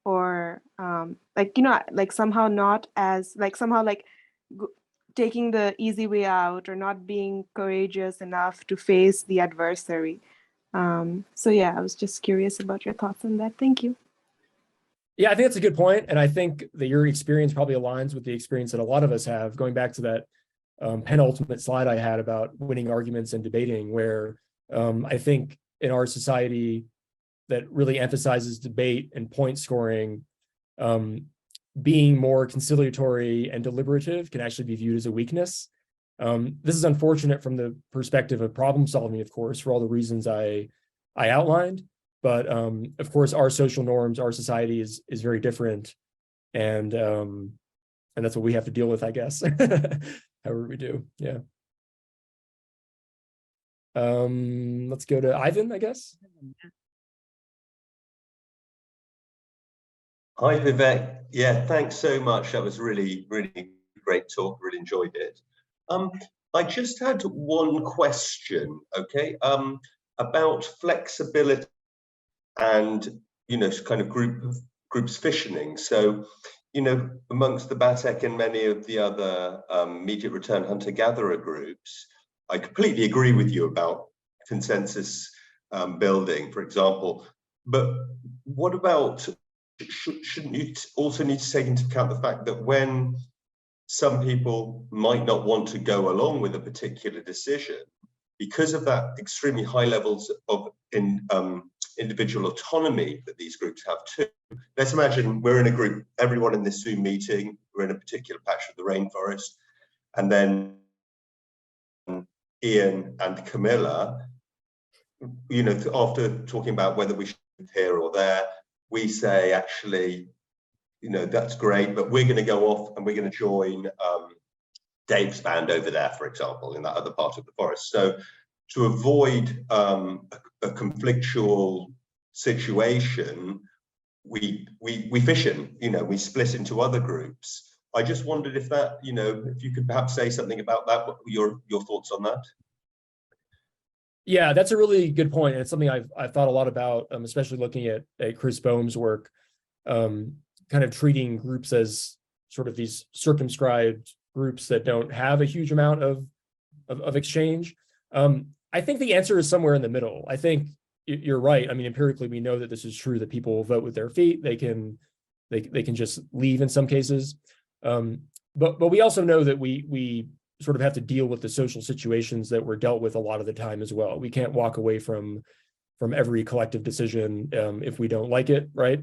or like somehow not as like somehow like taking the easy way out or not being courageous enough to face the adversary. So yeah, I was just curious about your thoughts on that. Thank you. Yeah, I think that's a good point. And I think that your experience probably aligns with the experience that a lot of us have, going back to that penultimate slide I had about winning arguments and debating, where I think in our society that really emphasizes debate and point scoring, being more conciliatory and deliberative can actually be viewed as a weakness. This is unfortunate from the perspective of problem solving, of course, for all the reasons I outlined. But of course, our social norms, our society is very different, and that's what we have to deal with, I guess. However we do, yeah. Let's go to Ivan, I guess. Hi, Vivek. Yeah, thanks so much. That was really, really great talk. Really enjoyed it. I just had one question, okay, about flexibility and, kind of groups fissioning. So, amongst the BATEC and many of the other immediate return hunter-gatherer groups, I completely agree with you about consensus building, for example. But what about, shouldn't you also need to take into account the fact that when some people might not want to go along with a particular decision, because of that extremely high levels of individual autonomy that these groups have too. Let's imagine we're in a group, everyone in this Zoom meeting, we're in a particular patch of the rainforest, and then Ian and Camilla, you know, after talking about whether we should be here or there, we say, actually, you know, that's great, but we're going to go off and we're going to join Dave's band over there, for example, in that other part of the forest. So to avoid a conflictual situation, we fission, you know, we split into other groups. I just wondered if that, you know, if you could perhaps say something about that, what your thoughts on that? Yeah, that's a really good point. And it's something I've thought a lot about, especially looking at Chris Boehm's work, kind of treating groups as sort of these circumscribed groups that don't have a huge amount of exchange. I think the answer is somewhere in the middle. I think you're right. I mean, empirically, we know that this is true, that people vote with their feet. They can just leave in some cases. But we also know that we sort of have to deal with the social situations that we're dealt with a lot of the time as well. We can't walk away from every collective decision if we don't like it, right?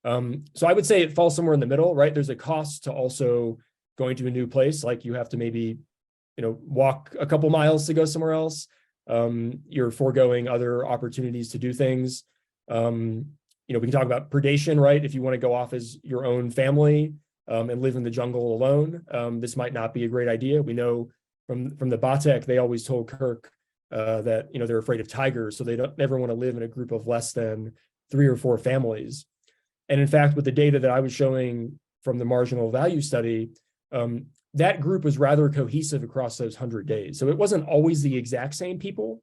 So I would say it falls somewhere in the middle, right? There's a cost to also going to a new place. Like you have to maybe, you know, walk a couple miles to go somewhere else. You're foregoing other opportunities to do things. You know, we can talk about predation, right? If you want to go off as your own family and live in the jungle alone, this might not be a great idea. We know from the Batek, they always told Kirk that, you know, they're afraid of tigers, so they never want to live in a group of less than 3 or 4 families. And in fact, with the data that I was showing from the marginal value study, that group was rather cohesive across those 100 days. So it wasn't always the exact same people,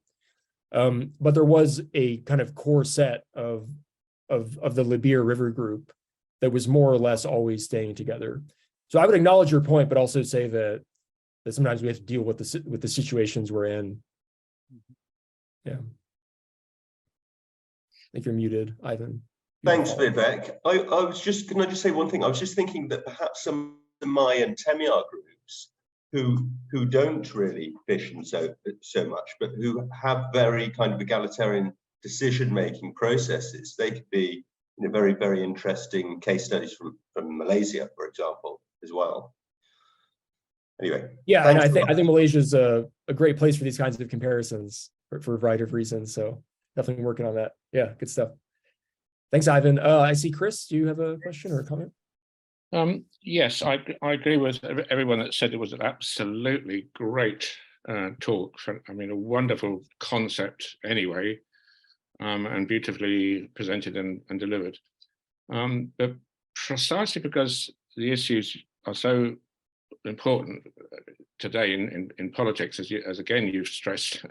but there was a kind of core set of the Libir River group that was more or less always staying together. So I would acknowledge your point, but also say that sometimes we have to deal with the situations we're in. Yeah. I think you're muted, Ivan. Thanks, Vivek. Can I just say one thing? I was just thinking that perhaps some of the Mayan Temyar groups who don't really fission so much, but who have very kind of egalitarian decision-making processes, they could be, you know, very, very interesting case studies from Malaysia, for example, as well. Anyway. Yeah, and I think Malaysia is a great place for these kinds of comparisons for a variety of reasons. So definitely working on that. Yeah, good stuff. Thanks, Ivan. I see Chris, do you have a question or a comment? Yes, I agree with everyone that said it was an absolutely great talk. I mean, a wonderful concept anyway, and beautifully presented and delivered. But precisely because the issues are so important today in politics, as again you've stressed,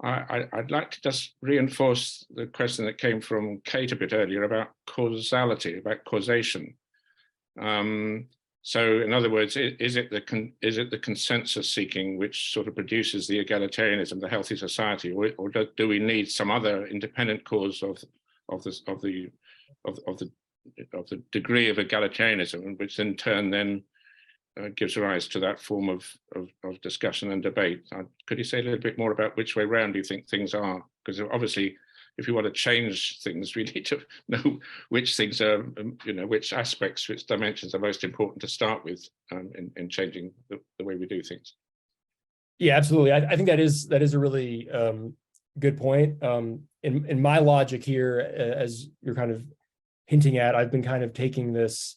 I'd like to just reinforce the question that came from Kate a bit earlier about causality, about causation. So in other words, is it the consensus seeking which sort of produces the egalitarianism, the healthy society, or do we need some other independent cause of the degree of egalitarianism, which in turn then gives rise to that form of discussion and debate? Could you say a little bit more about which way round you think things are? Because obviously, if you want to change things, we need to know which things are, you know, which aspects, which dimensions are most important to start with in changing the way we do things. Yeah, absolutely. I think that is a really good point. In my logic here, as you're kind of hinting at, I've been kind of taking this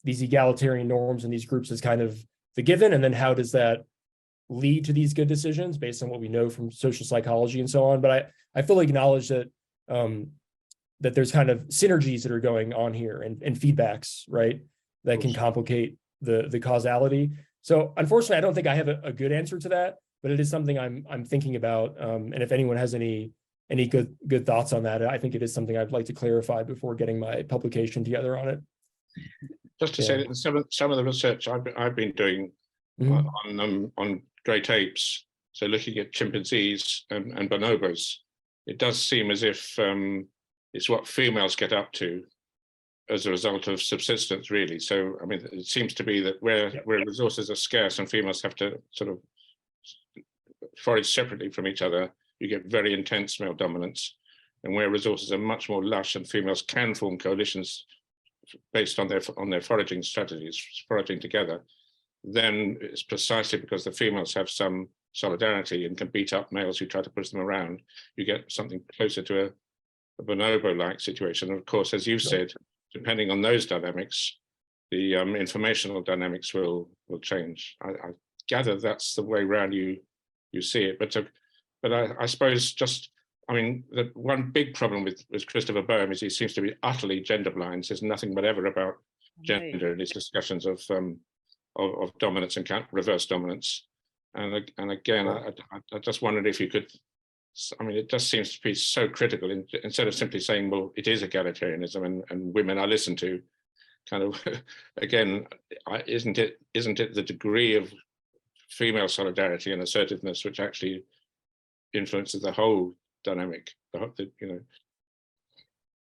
these egalitarian norms and these groups as kind of the given, and then how does that lead to these good decisions based on what we know from social psychology and so on. But I fully acknowledge that that there's kind of synergies that are going on here and feedbacks, right, that can complicate the causality. So unfortunately, I don't think I have a good answer to that, but it is something I'm thinking about. And if anyone has any good thoughts on that, I think it is something I'd like to clarify before getting my publication together on it. Just to say that some of the research I've been doing on great apes, so looking at chimpanzees and bonobos, it does seem as if it's what females get up to as a result of subsistence, really. So, I mean, it seems to be that where resources are scarce and females have to sort of forage separately from each other, you get very intense male dominance. And where resources are much more lush and females can form coalitions based on their foraging strategies, foraging together, then it's precisely because the females have some solidarity and can beat up males who try to push them around. You get something closer to a bonobo-like situation. And of course, as you've said, depending on those dynamics, the informational dynamics will change. I gather that's the way around you see it. But I suppose just, I mean, the one big problem with Christopher Boehm is he seems to be utterly gender blind. Says nothing whatever about gender in his discussions of dominance and reverse dominance. And again, I just wondered if you could, I mean, it just seems to be so critical instead of simply saying, well, it is egalitarianism and women I listen to, kind of, again, isn't it the degree of female solidarity and assertiveness which actually influences the whole dynamic, you know?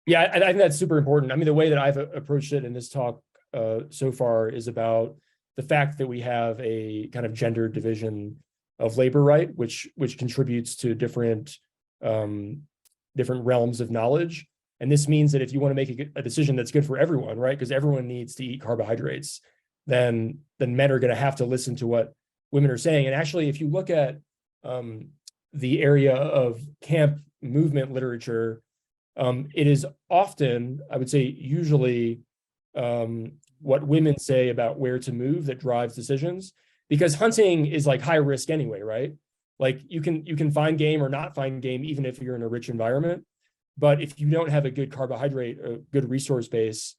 Yeah, I think that's super important. I mean, the way that I've approached it in this talk so far is about the fact that we have a kind of gender division of labor, right, which contributes to different realms of knowledge. And this means that if you want to make a decision that's good for everyone, right, because everyone needs to eat carbohydrates, then men are going to have to listen to what women are saying. And actually, if you look at the area of camp movement literature, it is often, I would say usually, what women say about where to move that drives decisions, because hunting is like high risk anyway, right? Like you can find game or not find game, even if you're in a rich environment. But if you don't have a good carbohydrate, a good resource base,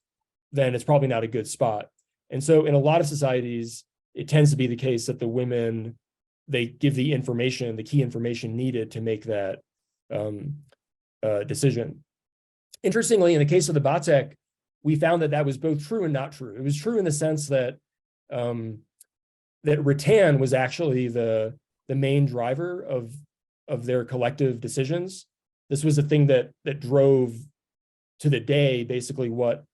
then it's probably not a good spot. And so in a lot of societies, it tends to be the case that the women, they give the information, the key information needed to make that decision. Interestingly, in the case of the Batek, we found that was both true and not true. It was true in the sense that that rattan was actually the main driver of their collective decisions. This was a thing that drove to the day basically what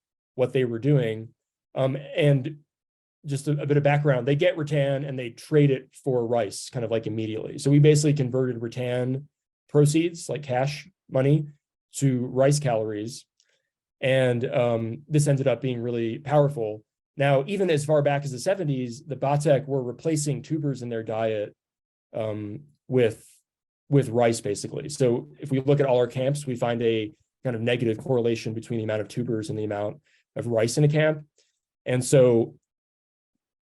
they were doing. And just a bit of background, they get rattan and they trade it for rice kind of like immediately. So we basically converted rattan proceeds, like cash money, to rice calories. And this ended up being really powerful. Now, even as far back as the 70s, the Batek were replacing tubers in their diet with rice, basically. So if we look at all our camps, we find a kind of negative correlation between the amount of tubers and the amount of rice in a camp. And so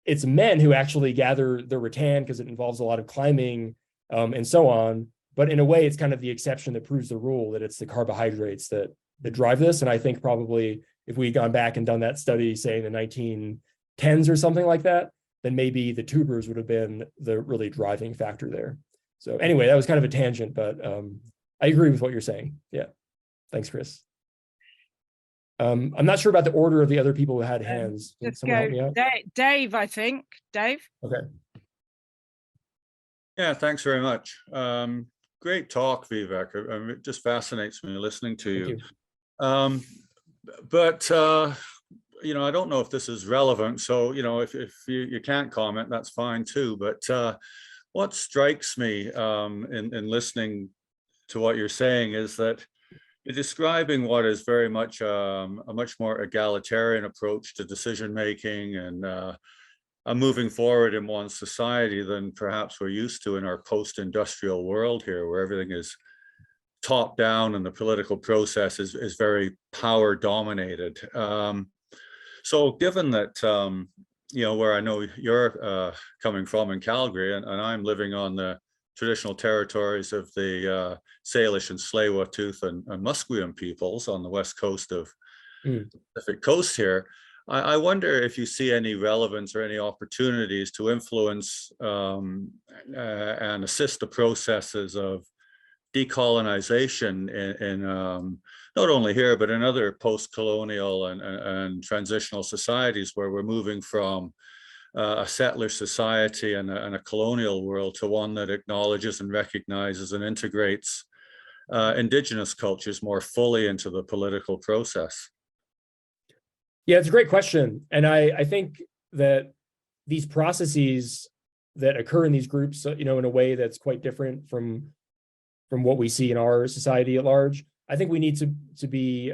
it's men who actually gather the rattan because it involves a lot of climbing and so on. But in a way, it's kind of the exception that proves the rule, that it's the carbohydrates that drive this. And I think probably if we had gone back and done that study, say in the 1910s or something like that, then maybe the tubers would have been the really driving factor there. So anyway, that was kind of a tangent, but I agree with what you're saying. Yeah. Thanks, Chris. I'm not sure about the order of the other people who had hands. Can someone help me out? Dave, I think. Dave? Okay. Yeah, thanks very much. Great talk, Vivek. It just fascinates me listening to you. But you know, I don't know if this is relevant. So, you know, if you can't comment, that's fine too. But what strikes me in listening to what you're saying is that you're describing what is very much a much more egalitarian approach to decision making and moving forward in one's society than perhaps we're used to in our post-industrial world here, where everything is top down and the political process is very power dominated. So given that, you know, where I know you're coming from in Calgary, and I'm living on the traditional territories of the Salish and Tsleil-Waututh and Musqueam peoples on the west coast of the Pacific coast here, I wonder if you see any relevance or any opportunities to influence and assist the processes of decolonization in not only here, but in other post-colonial and transitional societies where we're moving from a settler society and a colonial world to one that acknowledges and recognizes and integrates indigenous cultures more fully into the political process? Yeah, it's a great question. And I think that these processes that occur in these groups, in a way that's quite different from what we see in our society at large, I think we need to be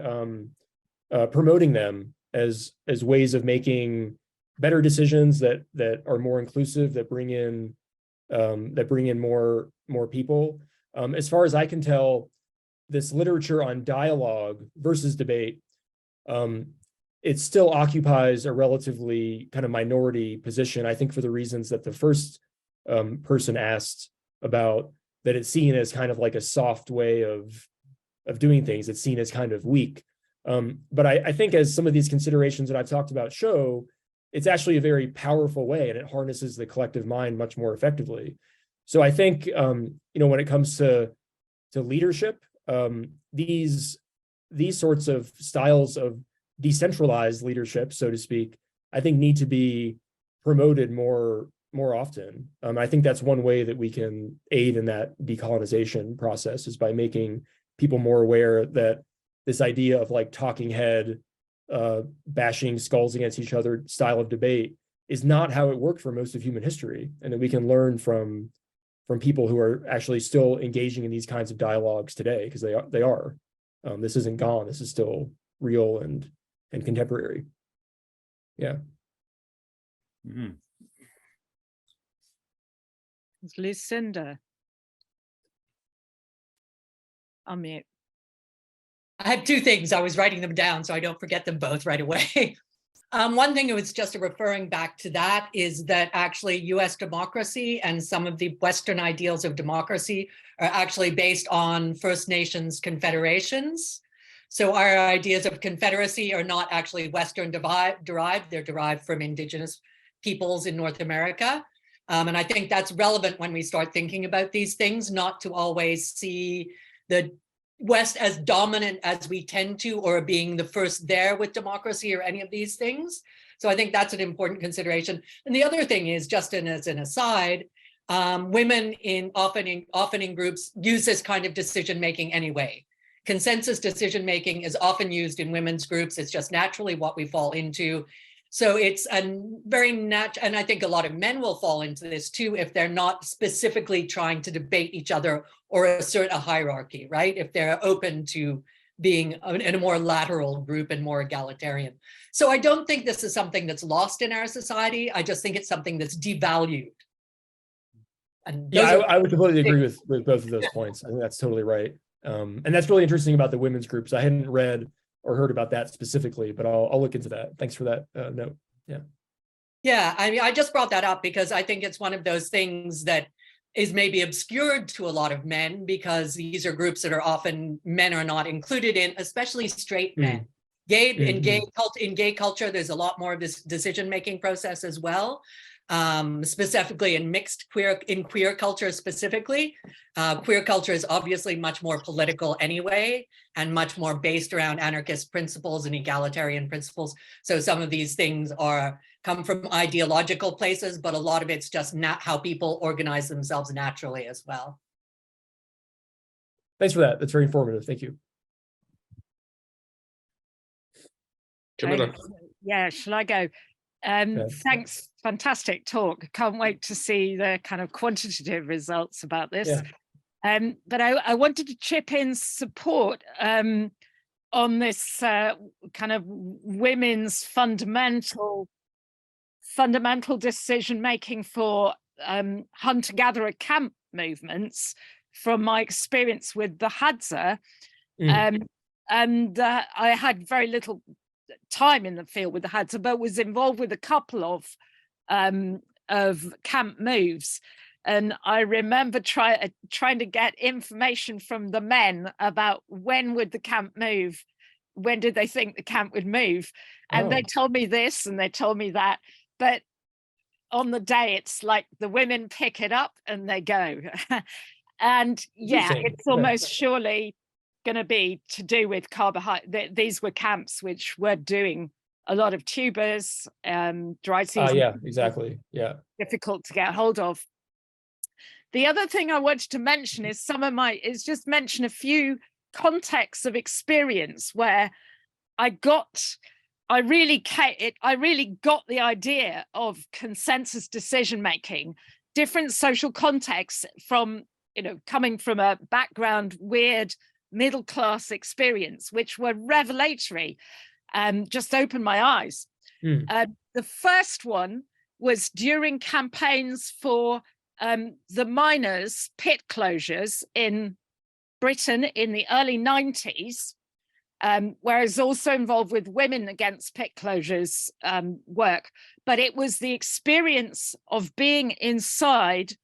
promoting them as ways of making better decisions that are more inclusive, that bring in more people. As far as I can tell, this literature on dialogue versus debate, it still occupies a relatively kind of minority position, I think, for the reasons that the first person asked about, that it's seen as kind of like a soft way of doing things. It's seen as kind of weak. But I think, as some of these considerations that I've talked about show, it's actually a very powerful way, and it harnesses the collective mind much more effectively. So I think, when it comes to leadership, these sorts of styles of decentralized leadership, so to speak, I think need to be promoted more often. I think that's one way that we can aid in that decolonization process, is by making people more aware that this idea of like talking head, bashing skulls against each other style of debate is not how it worked for most of human history, and that we can learn from people who are actually still engaging in these kinds of dialogues today, because they are. This isn't gone. This is still real and contemporary. Yeah. Mm-hmm. Lucinda. Unmute. I had two things. I was writing them down so I don't forget them both right away. One thing, it was just referring back to that, is that actually US democracy and some of the Western ideals of democracy are actually based on First Nations confederations. So our ideas of confederacy are not actually Western derived, they're derived from indigenous peoples in North America. And I think that's relevant when we start thinking about these things, not to always see the West as dominant as we tend to, or being the first there with democracy or any of these things. So I think that's an important consideration. And the other thing is, just as an aside, women often in groups use this kind of decision-making anyway. Consensus decision-making is often used in women's groups. It's just naturally what we fall into. So it's a very natural, and I think a lot of men will fall into this too, if they're not specifically trying to debate each other or assert a hierarchy, right? If they're open to being in a more lateral group and more egalitarian. So I don't think this is something that's lost in our society. I just think it's something that's devalued. And yeah, I would completely agree with both of those points. I think that's totally right. And that's really interesting about the women's groups. I hadn't read or heard about that specifically, but I'll look into that. Thanks for that note. Yeah. Yeah, I mean, I just brought that up because I think it's one of those things that is maybe obscured to a lot of men, because these are groups that are often men are not included in, especially straight men. In gay culture, there's a lot more of this decision-making process as well. Specifically in queer culture specifically. Queer culture is obviously much more political anyway, and much more based around anarchist principles and egalitarian principles. So some of these things come from ideological places, but a lot of it's just not how people organize themselves naturally as well. Thanks for that. That's very informative. Thank you. Camilla. Yeah, shall I go? Thanks, fantastic talk. Can't wait to see the kind of quantitative results about this. Yeah. But I wanted to chip in support on this kind of women's fundamental decision making for hunter-gatherer camp movements from my experience with the Hadza. And I had very little time in the field with the Hadza, but was involved with a couple of camp moves. And I remember trying to get information from the men about when would the camp move, when did they think the camp would move, and they told me this and they told me that, but on the day it's like the women pick it up and they go. And yeah, it's almost surely going to be to do with carbohydrate. These were camps which were doing a lot of tubers, dry season. Yeah, exactly. Yeah. Difficult to get hold of. The other thing I wanted to mention is just mention a few contexts of experience where I really got the idea of consensus decision making, different social contexts from, coming from a background, weird middle class experience, which were revelatory, just opened my eyes. The first one was during campaigns for the miners' pit closures in Britain in the early 90s, whereas also involved with women against pit closures work. But it was the experience of being inside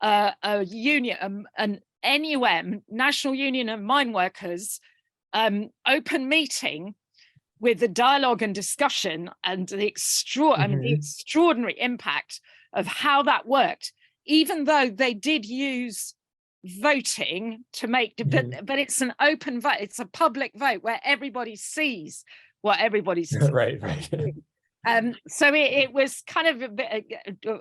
a union, an NUM, National Union of Mine Workers, open meeting with the dialogue and discussion and the extraordinary impact of how that worked, even though they did use voting to make, but it's an open vote, it's a public vote where everybody sees what everybody's right. So it was kind of a bit,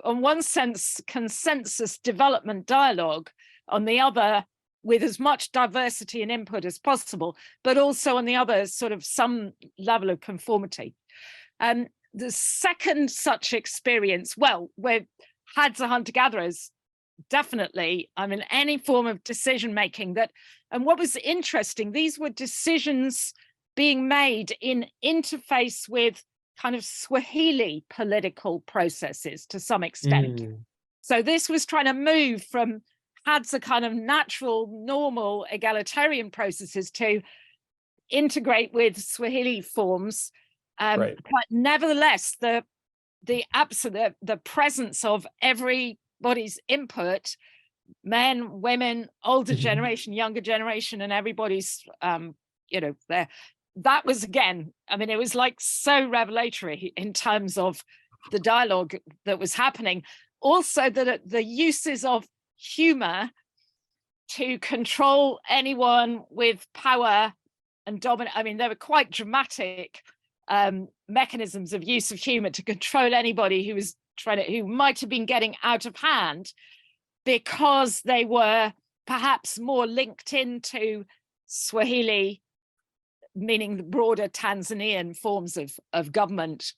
on one sense, consensus development dialogue, on the other, with as much diversity and input as possible, but also on the other, sort of some level of conformity. The second such experience, well, with Hadza hunter-gatherers, definitely, I mean, any form of decision making that, and what was interesting, these were decisions being made in interface with kind of Swahili political processes to some extent. So this was trying to move from Hadza kind of natural, normal, egalitarian processes to integrate with Swahili forms. But nevertheless, the presence of everybody's input, men, women, older generation, younger generation, and everybody's, there. That was, again, I mean, it was like so revelatory in terms of the dialogue that was happening. Also, the uses of humor to control anyone with power and dominate. I mean, there were quite dramatic mechanisms of use of humor to control anybody who was who might have been getting out of hand, because they were perhaps more linked into Swahili, meaning the broader Tanzanian forms of government.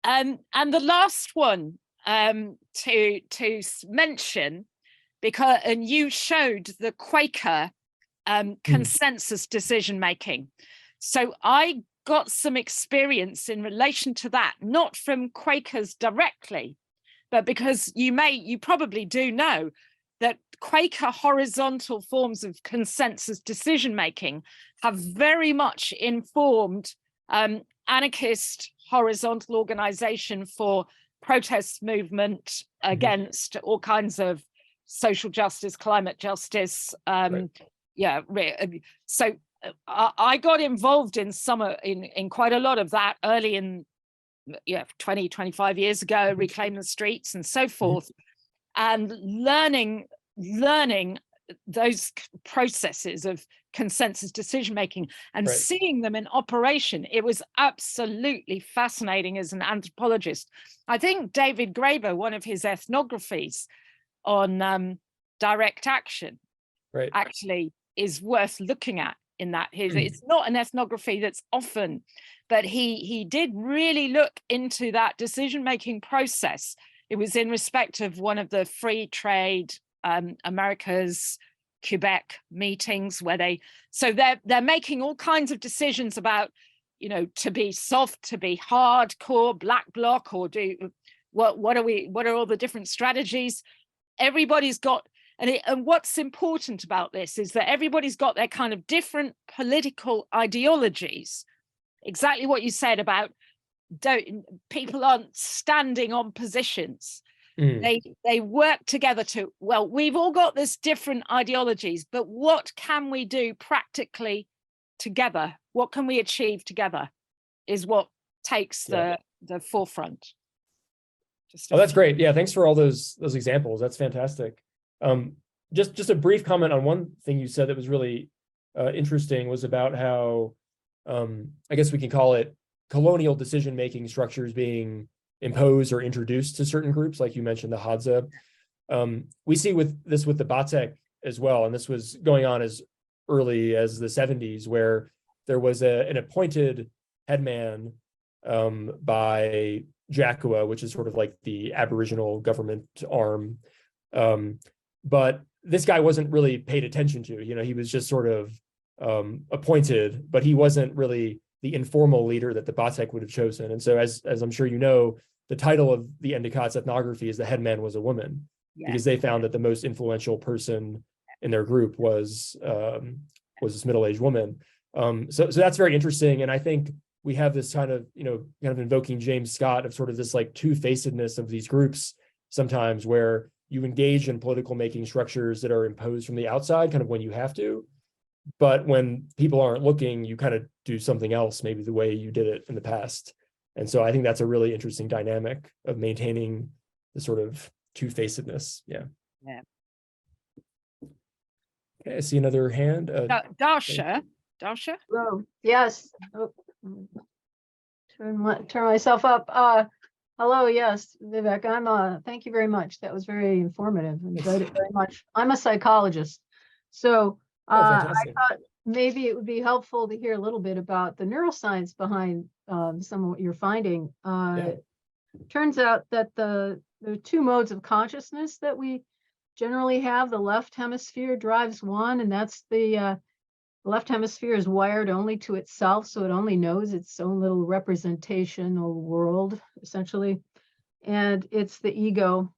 And the last one to mention, because, and you showed the Quaker consensus decision making. So I got some experience in relation to that, not from Quakers directly, but because you probably do know that Quaker horizontal forms of consensus decision making have very much informed anarchist horizontal organization for protest movement against all kinds of social justice, climate justice. So I got involved in in quite a lot of that early in 20, 25 years ago, Reclaim the Streets and so forth, and learning those processes of consensus decision making and seeing them in operation. It was absolutely fascinating as an anthropologist. I think David Graeber, one of his ethnographies on direct action, actually is worth looking at in that. It's not an ethnography that's often, but he did really look into that decision-making process. It was in respect of one of the free trade America's Quebec meetings, where they're making all kinds of decisions about, to be soft, to be hardcore, black bloc, or what are all the different strategies. Everybody's got, and what's important about this is that everybody's got their kind of different political ideologies. Exactly what you said about people aren't standing on positions. They work together to, well, we've all got this different ideologies, but what can we do practically together? What can we achieve together is what takes the forefront. That's great. Yeah, thanks for all those examples. That's fantastic. Just a brief comment on one thing you said that was really interesting, was about how I guess we can call it colonial decision-making structures being imposed or introduced to certain groups, like you mentioned, the Hadza. We see with the Batek as well, and this was going on as early as the 70s, where there was an appointed headman by Jakua, which is sort of like the Aboriginal government arm. But this guy wasn't really paid attention to. He was just sort of appointed, but he wasn't really the informal leader that the Batek would have chosen. And so, as I'm sure you know, the title of the Endicott's ethnography is the headman was a woman, because they found that the most influential person in their group was this middle-aged woman. So that's very interesting. And I think we have this kind of invoking James Scott of sort of this like two-facedness of these groups sometimes, where you engage in political making structures that are imposed from the outside, kind of when you have to, but when people aren't looking, you kind of do something else, maybe the way you did it in the past. And so I think that's a really interesting dynamic of maintaining the sort of two-facedness. Yeah. Okay, I see another hand. Darsha. Oh, yes. Oh, turn myself up. Hello, yes, Vivek. Thank you very much. That was very informative. Enjoyed it very much. I'm a psychologist, so I thought maybe it would be helpful to hear a little bit about the neuroscience behind some of what you're finding. Turns out that there are two modes of consciousness that we generally have. The left hemisphere drives one, and that's the left hemisphere is wired only to itself, so it only knows its own little representational world, essentially. And it's the ego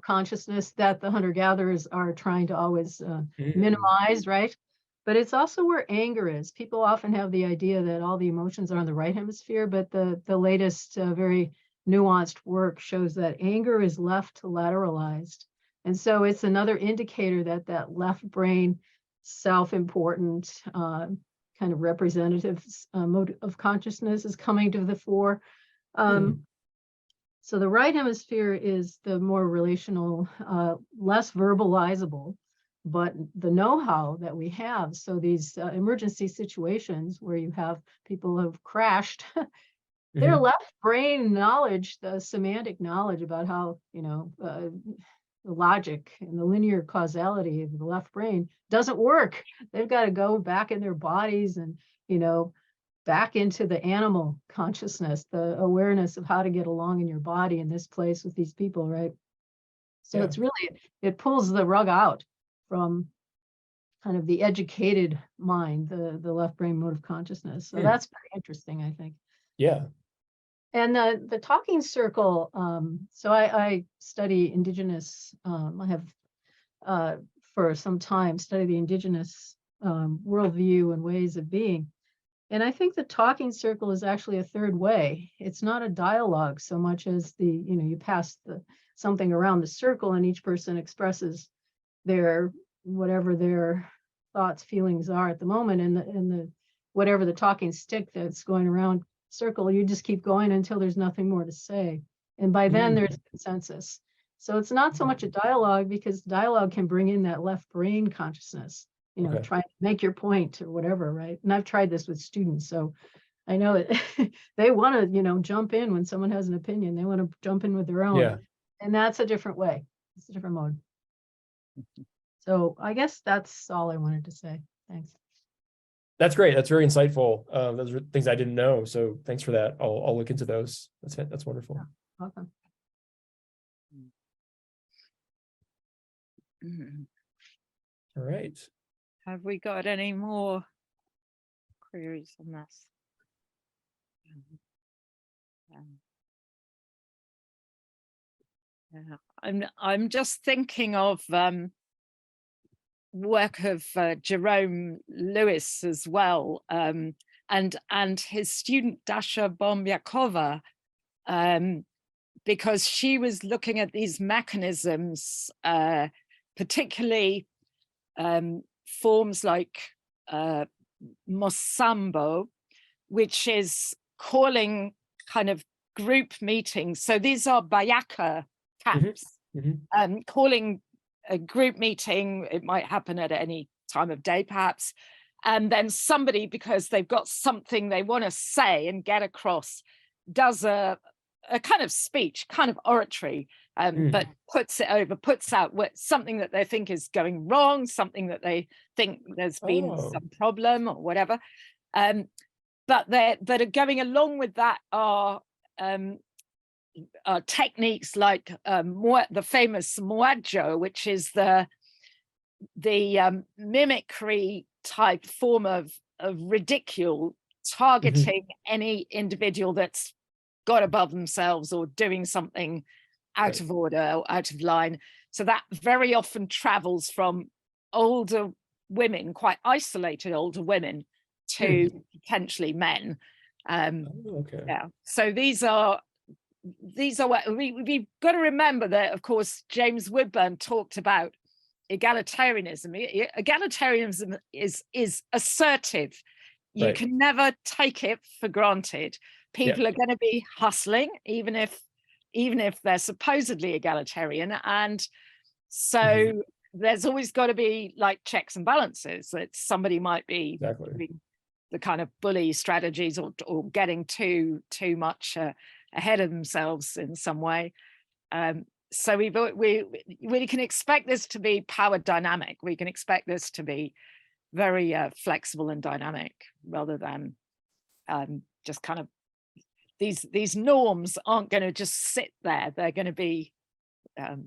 consciousness that the hunter-gatherers are trying to always minimize, right? But it's also where anger is. People often have the idea that all the emotions are on the right hemisphere, but the latest very nuanced work shows that anger is left lateralized. And so it's another indicator that left brain, self-important, kind of representative mode of consciousness is coming to the fore. So the right hemisphere is the more relational, less verbalizable, but the know-how that we have. So these emergency situations where you have people who have crashed, their left brain knowledge, the semantic knowledge about how, the logic and the linear causality of the left brain doesn't work. They've got to go back in their bodies and, back into the animal consciousness, the awareness of how to get along in your body in this place with these people, right? So it's really, it pulls the rug out from kind of the educated mind, the left brain mode of consciousness. So that's very interesting, I think. Yeah. And the talking circle, so I study indigenous, I have for some time studied the indigenous worldview and ways of being. And I think the talking circle is actually a third way. It's not a dialogue so much as you pass something around the circle and each person expresses whatever their thoughts, feelings are at the moment, and the whatever the talking stick that's going around circle, you just keep going until there's nothing more to say. And by then there's consensus. So it's not so much a dialogue, because dialogue can bring in that left brain consciousness, try to make your point or whatever, right? And I've tried this with students, so I know it. They want to, jump in when someone has an opinion. They want to jump in with their own. Yeah. And that's a different way. It's a different mode. So I guess that's all I wanted to say. Thanks. That's great. That's very insightful. Those are things I didn't know. So thanks for that. I'll look into those. That's wonderful. Yeah, welcome. All right. Have we got any more queries on this? I'm just thinking of work of Jerome Lewis as well, and his student Dasha Bombyakova, because she was looking at these mechanisms, particularly forms like Mosambo, which is calling kind of group meetings. So these are Bayaka camps, calling a group meeting. It might happen at any time of day, perhaps, and then somebody, because they've got something they want to say and get across, does a kind of speech, kind of oratory, but puts out something that they think is going wrong, something that they think there's been some problem or whatever. But that are going along with that are techniques like the famous muajo, which is the mimicry type form of ridicule, targeting any individual that's got above themselves or doing something out of order or out of line. So that very often travels from older women, quite isolated older women, to potentially men. Yeah. So these are what we've got to remember, that of course James Woodburn talked about egalitarianism. Egalitarianism is assertive. You can never take it for granted. People are going to be hustling, even if they're supposedly egalitarian, and so there's always got to be like checks and balances. That somebody might be doing the kind of bully strategies or getting too much ahead of themselves in some way. So we can expect this to be power dynamic. We can expect this to be very flexible and dynamic, rather than just kind of these norms aren't going to just sit there. They're going to be they're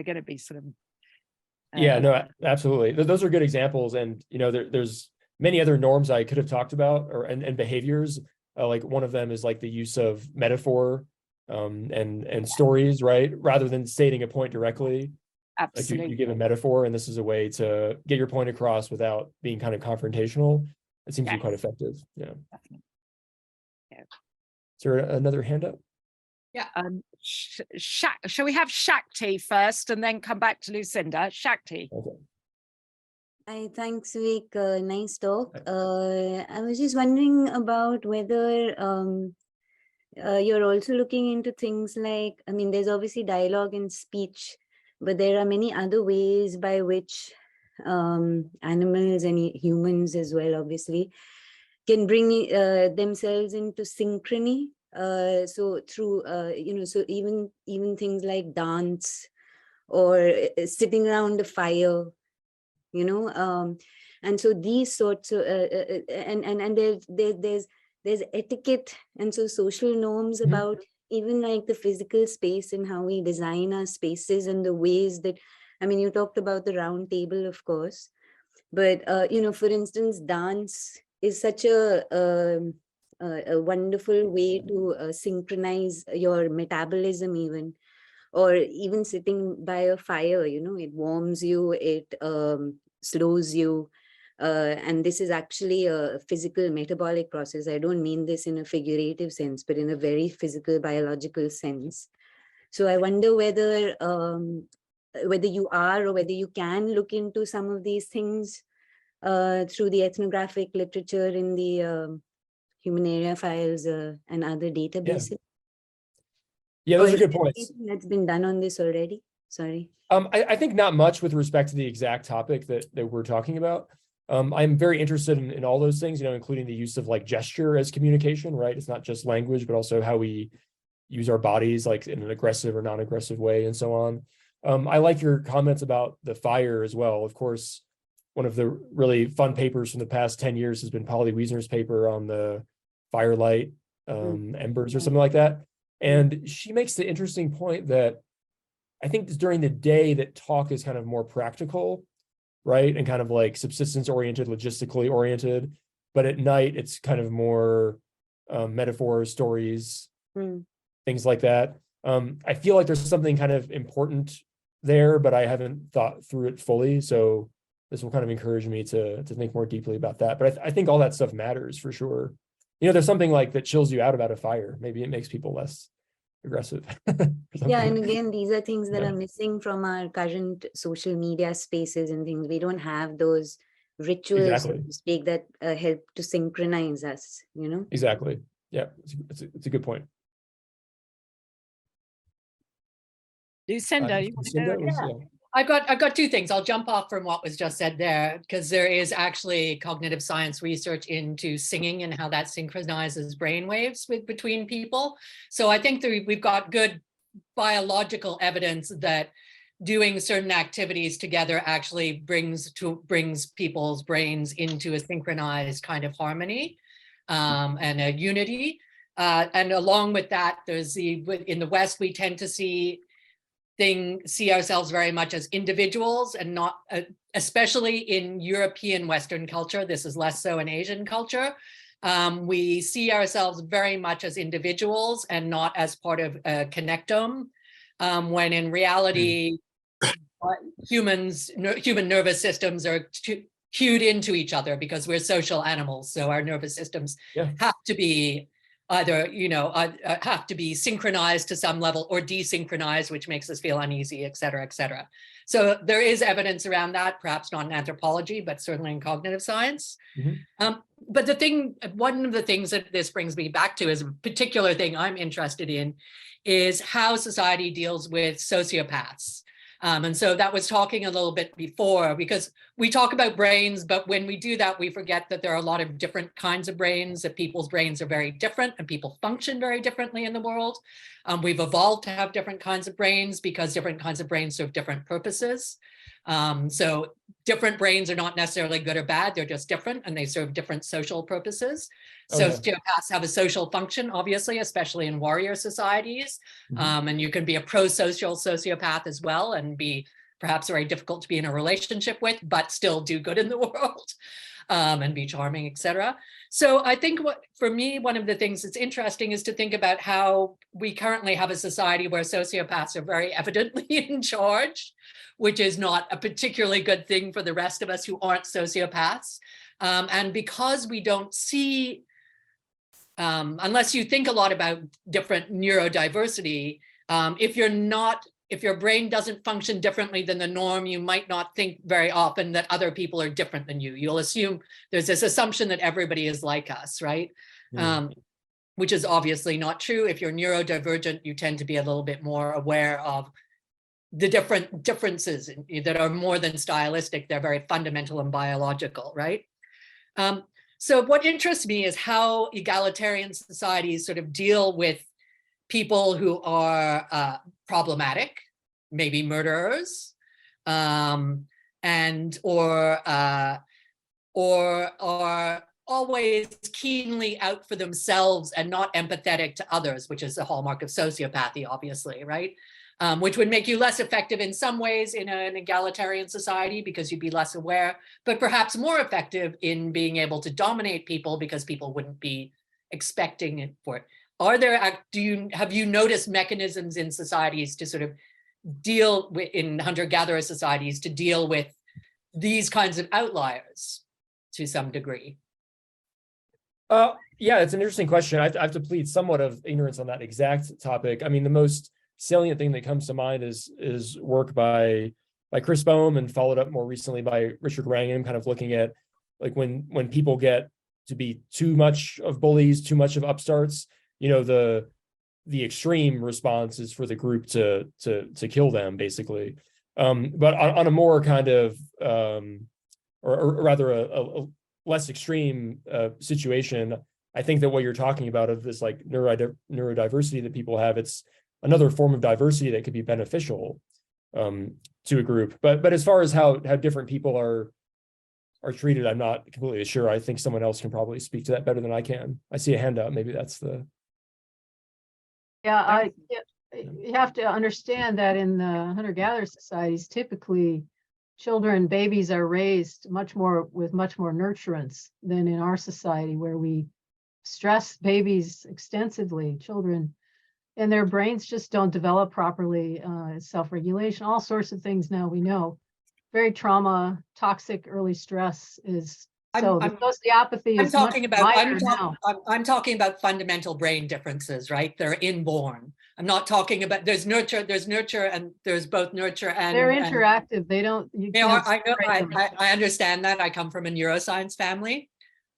going to be sort of no, absolutely. Those are good examples, and there's many other norms I could have talked about, and behaviors. Like one of them is like the use of metaphor and stories, right? Rather than stating a point directly. Absolutely. Like you give a metaphor, and this is a way to get your point across without being kind of confrontational. It seems to be quite effective. Yeah. Definitely. Yeah. Is there another hand up? Yeah. Shall we have Shakti first and then come back to Lucinda? Shakti. Okay. Hi, thanks, Vivek. Nice talk. I was just wondering about whether you're also looking into things like, I mean, there's obviously dialogue and speech, but there are many other ways by which animals and humans as well, obviously, can bring themselves into synchrony. So through, so even things like dance or sitting around a fire, and so these sorts of and there's etiquette and so social norms about even like the physical space and how we design our spaces and the ways that, I mean, you talked about the round table, of course, but for instance, dance is such a wonderful way to synchronize your metabolism, or even sitting by a fire, it warms you, it slows you. And this is actually a physical metabolic process. I don't mean this in a figurative sense, but in a very physical, biological sense. So I wonder whether you are or whether you can look into some of these things through the ethnographic literature in the human area files and other databases. Yeah, those are good points. That's been done on this already. Sorry. I think not much with respect to the exact topic that we're talking about. I'm very interested in all those things, including the use of like gesture as communication, right? It's not just language, but also how we use our bodies like in an aggressive or non-aggressive way and so on. I like your comments about the fire as well. Of course, one of the really fun papers from the past 10 years has been Polly Wiesner's paper on the firelight embers or something like that. And she makes the interesting point that I think during the day that talk is kind of more practical, right? And kind of like subsistence oriented, logistically oriented. But at night, it's kind of more metaphors, stories, things like that. I feel like there's something kind of important there, but I haven't thought through it fully. So this will kind of encourage me to think more deeply about that. But I think all that stuff matters for sure. There's something like that chills you out about a fire. Maybe it makes people less aggressive. Yeah, and again, these are things that are missing from our current social media spaces and things. We don't have those rituals, so to speak, that help to synchronize us, Exactly. Yeah, it's a good point. Lucinda, you want to go? I've got two things. I'll jump off from what was just said there, because there is actually cognitive science research into singing and how that synchronizes brainwaves between people. So I think that we've got good biological evidence that doing certain activities together actually brings people's brains into a synchronized kind of harmony and a unity. And along with that, in the West, we tend to see ourselves very much as individuals, and not, especially in European Western culture, this is less so in Asian culture. We see ourselves very much as individuals and not as part of a connectome, when in reality, human nervous systems are cued into each other because we're social animals. So our nervous systems have to be either, have to be synchronized to some level or desynchronized, which makes us feel uneasy, et cetera, et cetera. So there is evidence around that, perhaps not in anthropology, but certainly in cognitive science. But one of the things that this brings me back to is a particular thing I'm interested in is how society deals with sociopaths. And so that was talking a little bit before, because we talk about brains, but when we do that, we forget that there are a lot of different kinds of brains, that people's brains are very different and people function very differently in the world. We've evolved to have different kinds of brains because different kinds of brains serve different purposes. So different brains are not necessarily good or bad, they're just different and they serve different social purposes. Sociopaths have a social function, obviously, especially in warrior societies. And you can be a pro-social sociopath as well and be perhaps very difficult to be in a relationship with, but still do good in the world and be charming, etc. So I think for me, one of the things that's interesting is to think about how we currently have a society where sociopaths are very evidently in charge, which is not a particularly good thing for the rest of us who aren't sociopaths. And because we don't see, unless you think a lot about different neurodiversity, if your brain doesn't function differently than the norm, you might not think very often that other people are different than you. You'll assume there's this assumption that everybody is like us, right? Which is obviously not true. If you're neurodivergent, you tend to be a little bit more aware of the differences that are more than stylistic. They're very fundamental and biological, right? So what interests me is how egalitarian societies sort of deal with people who are problematic, maybe murderers, or are always keenly out for themselves and not empathetic to others, which is a hallmark of sociopathy, obviously, right? Which would make you less effective in some ways in an egalitarian society because you'd be less aware, but perhaps more effective in being able to dominate people because people wouldn't be expecting it for it. Have you noticed mechanisms in societies to sort of deal with, in hunter-gatherer societies, to deal with these kinds of outliers to some degree? Yeah, it's an interesting question. I have to plead somewhat of ignorance on that exact topic. I mean, the most salient thing that comes to mind is work by Chris Bohm, and followed up more recently by Richard Wrangham, kind of looking at like when people get to be too much of bullies, too much of upstarts, the extreme response is for the group to kill them, basically. But on a more kind of, or rather a less extreme situation, I think that what you're talking about of this like neurodiversity that people have, it's another form of diversity that could be beneficial to a group. But as far as how different people are treated, I'm not completely sure. I think someone else can probably speak to that better than I can. I see a hand up. Maybe that's the. Yeah, you have to understand that in the hunter-gatherer societies, typically children, babies are raised with much more nurturance than in our society, where we stress babies extensively, children, and their brains just don't develop properly, self-regulation, all sorts of things now we know. Very toxic early stress is. So the sociopathy is much wider now. I'm talking about fundamental brain differences, right? They're inborn. I'm not talking about, there's nurture, and there's both nurture and. They're interactive. They don't. I know. I understand that. I come from a neuroscience family,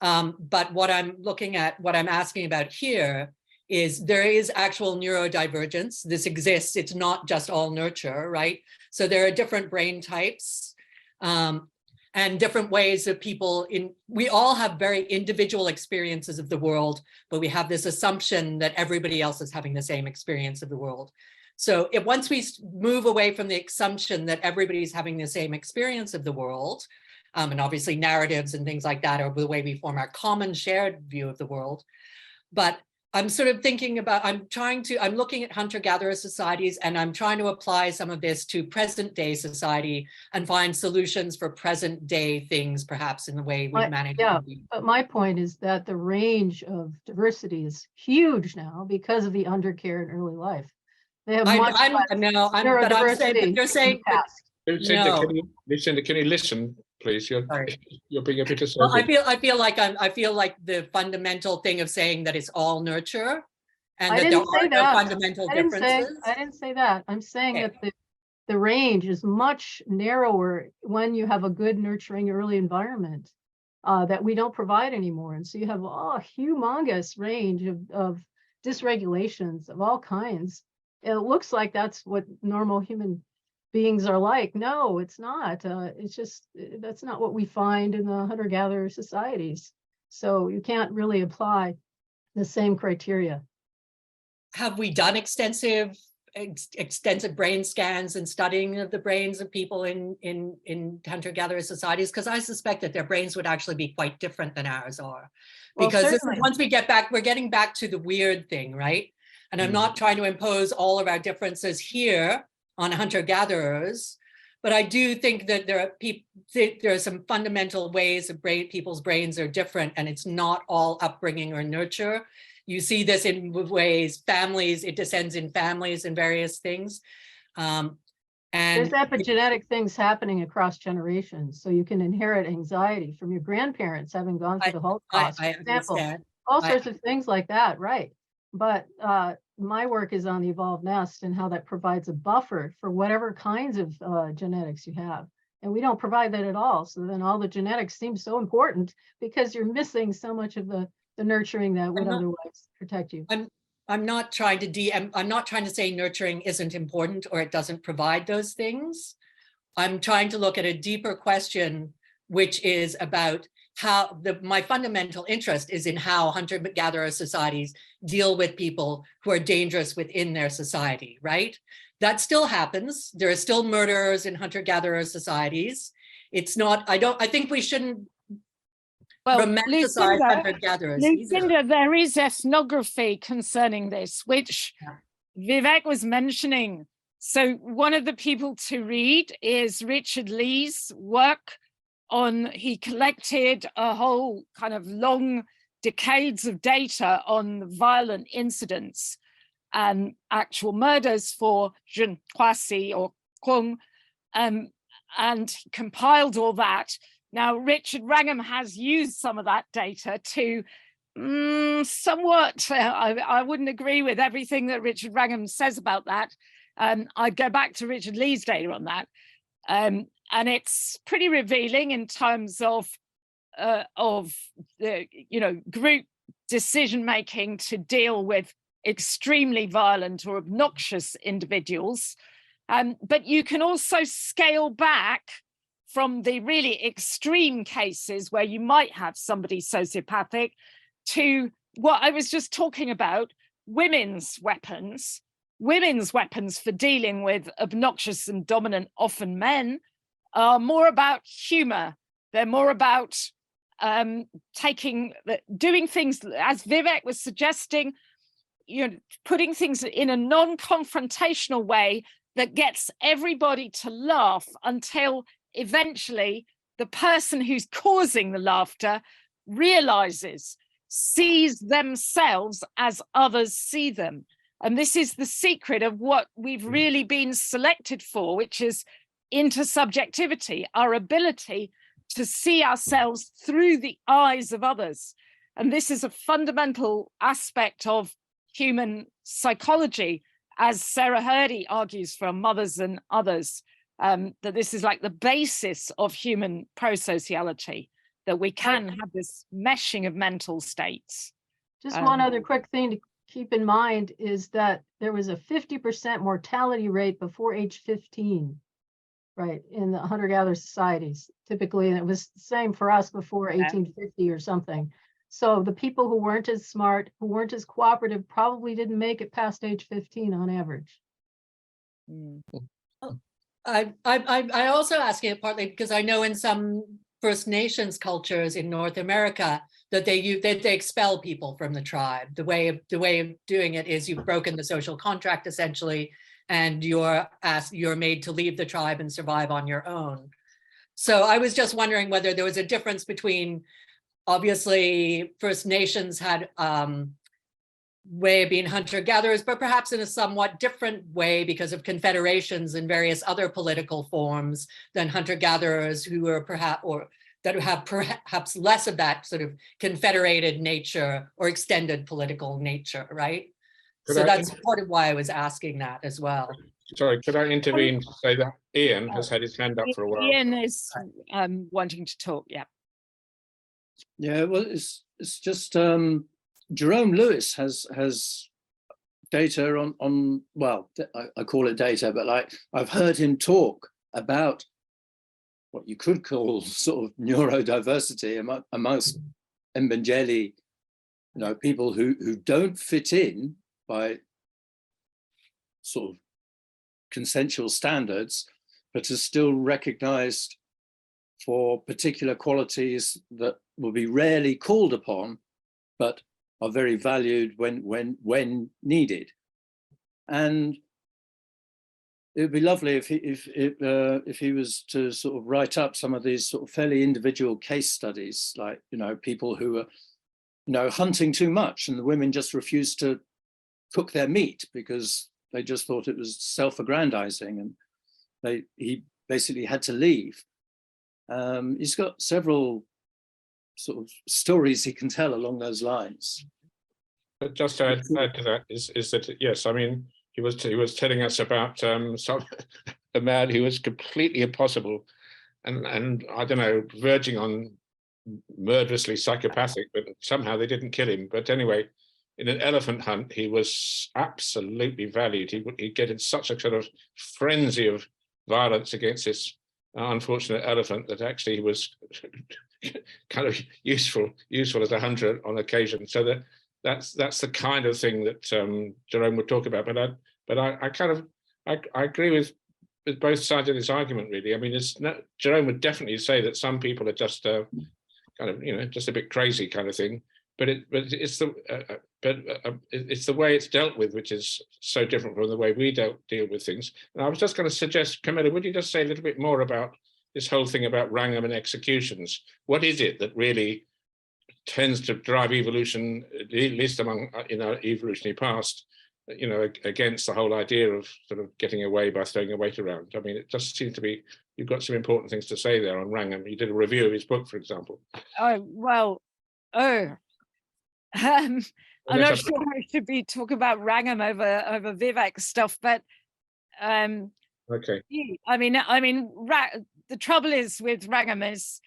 but what I'm asking about here is there is actual neurodivergence. This exists. It's not just all nurture, right? So there are different brain types and different ways that we all have very individual experiences of the world, but we have this assumption that everybody else is having the same experience of the world. So once we move away from the assumption that everybody's having the same experience of the world, and obviously narratives and things like that are the way we form our common shared view of the world. But I'm sort of thinking about, I'm looking at hunter-gatherer societies, and I'm trying to apply some of this to present day society and find solutions for present day things, perhaps in the way we manage. Yeah, but my point is that the range of diversity is huge now because of the undercare in early life. They have much less neurodiversity. They're saying, Lucinda, can you listen, please? You're being a bit assertive. Well, I feel like the fundamental thing of saying that it's all nurture, and that there are no fundamental differences. I didn't say that. I'm saying that the range is much narrower when you have a good nurturing early environment that we don't provide anymore, and so you have a humongous range of dysregulations of all kinds. It looks like that's what normal human beings are like. No, it's not. It's just, that's not what we find in the hunter-gatherer societies. So you can't really apply the same criteria. Have we done extensive brain scans and studying of the brains of people in hunter-gatherer societies? Because I suspect that their brains would actually be quite different than ours are. Because once we get back, we're getting back to the weird thing, right? And I'm not trying to impose all of our differences here on hunter-gatherers, but I do think that there are some fundamental ways that people's brains are different, and it's not all upbringing or nurture. You see this in ways, families, it descends in families and various things. And there's epigenetic things happening across generations. So you can inherit anxiety from your grandparents having gone through the Holocaust, for example. All sorts of things like that, right? But my work is on the evolved nest and how that provides a buffer for whatever kinds of genetics you have. And we don't provide that at all. So then all the genetics seem so important because you're missing so much of the nurturing that would otherwise protect you. I'm not trying to say nurturing isn't important or it doesn't provide those things. I'm trying to look at a deeper question, which is about how my fundamental interest is in how hunter-gatherer societies deal with people who are dangerous within their society, right? That still happens. There are still murderers in hunter-gatherer societies. It's not, I think we shouldn't romanticize hunter-gatherers. Lucinda, there is ethnography concerning this, which Vivek was mentioning. So one of the people to read is Richard Lee's work he collected a whole kind of long decades of data on violent incidents and actual murders for Jun Kwasi or Kung, and compiled all that. Now, Richard Wrangham has used some of that data to somewhat, I wouldn't agree with everything that Richard Wrangham says about that. I'd go back to Richard Lee's data on that. And it's pretty revealing in terms of the, group decision making to deal with extremely violent or obnoxious individuals. But you can also scale back from the really extreme cases where you might have somebody sociopathic to what I was just talking about, women's weapons for dealing with obnoxious and dominant, often men, are more about humor. They're more about doing things, as Vivek was suggesting, putting things in a non-confrontational way that gets everybody to laugh until eventually the person who's causing the laughter sees themselves as others see them. And this is the secret of what we've really been selected for, which is intersubjectivity, our ability to see ourselves through the eyes of others. And this is a fundamental aspect of human psychology, as Sarah Hrdy argues from Mothers and Others, that this is like the basis of human prosociality, that we can have this meshing of mental states. Just one other quick thing keep in mind is that there was a 50% mortality rate before age 15, right, in the hunter-gatherer societies, typically, and it was the same for us before 1850 or something. So the people who weren't as smart, who weren't as cooperative, probably didn't make it past age 15 on average. I also ask it partly because I know in some First Nations cultures in North America that they expel people from the tribe. The way of doing it is you've broken the social contract essentially, and you're made to leave the tribe and survive on your own. So I was just wondering whether there was a difference between, obviously First Nations had way of being hunter-gatherers, but perhaps in a somewhat different way because of confederations and various other political forms than hunter-gatherers who are perhaps less of that sort of confederated nature or extended political nature, right? So that's part of why I was asking that as well. Sorry, could I intervene to say that Ian has had his hand up for a while? Ian is wanting to talk, yeah. Yeah, well, it's just Jerome Lewis has data on well, I call it data, but like I've heard him talk about what you could call sort of neurodiversity amongst Mbangeli, people who don't fit in by sort of consensual standards, but are still recognized for particular qualities that will be rarely called upon, but are very valued when needed. And it would be lovely if he was to sort of write up some of these sort of fairly individual case studies, like people who are hunting too much and the women just refused to cook their meat because they just thought it was self-aggrandizing, and he basically had to leave. He's got several sort of stories he can tell along those lines. But just to add to that is that, yes, I mean, he was telling us about a man who was completely impossible and I don't know, verging on murderously psychopathic, but somehow they didn't kill him. But anyway, in an elephant hunt, he was absolutely valued. He'd get in such a sort of frenzy of violence against this unfortunate elephant that actually he was kind of useful as a hunter on occasion. So that's the kind of thing that Jerome would talk about. But I agree with both sides of this argument, really. I mean, Jerome would definitely say that some people are just kind of just a bit crazy kind of thing. But it's the way it's dealt with, which is so different from the way we deal with things. And I was just going to suggest, Camilla, would you just say a little bit more about this whole thing about wrangam and executions? What is it that really tends to drive evolution, at least among evolutionary past, against the whole idea of sort of getting away by throwing a weight around? I mean, it just seems to be you've got some important things to say there on wrangam. You did a review of his book, for example. Oh well, I'm not sure I should be talking about wrangam over Vivek stuff, but okay. I mean, the trouble is with wrangam is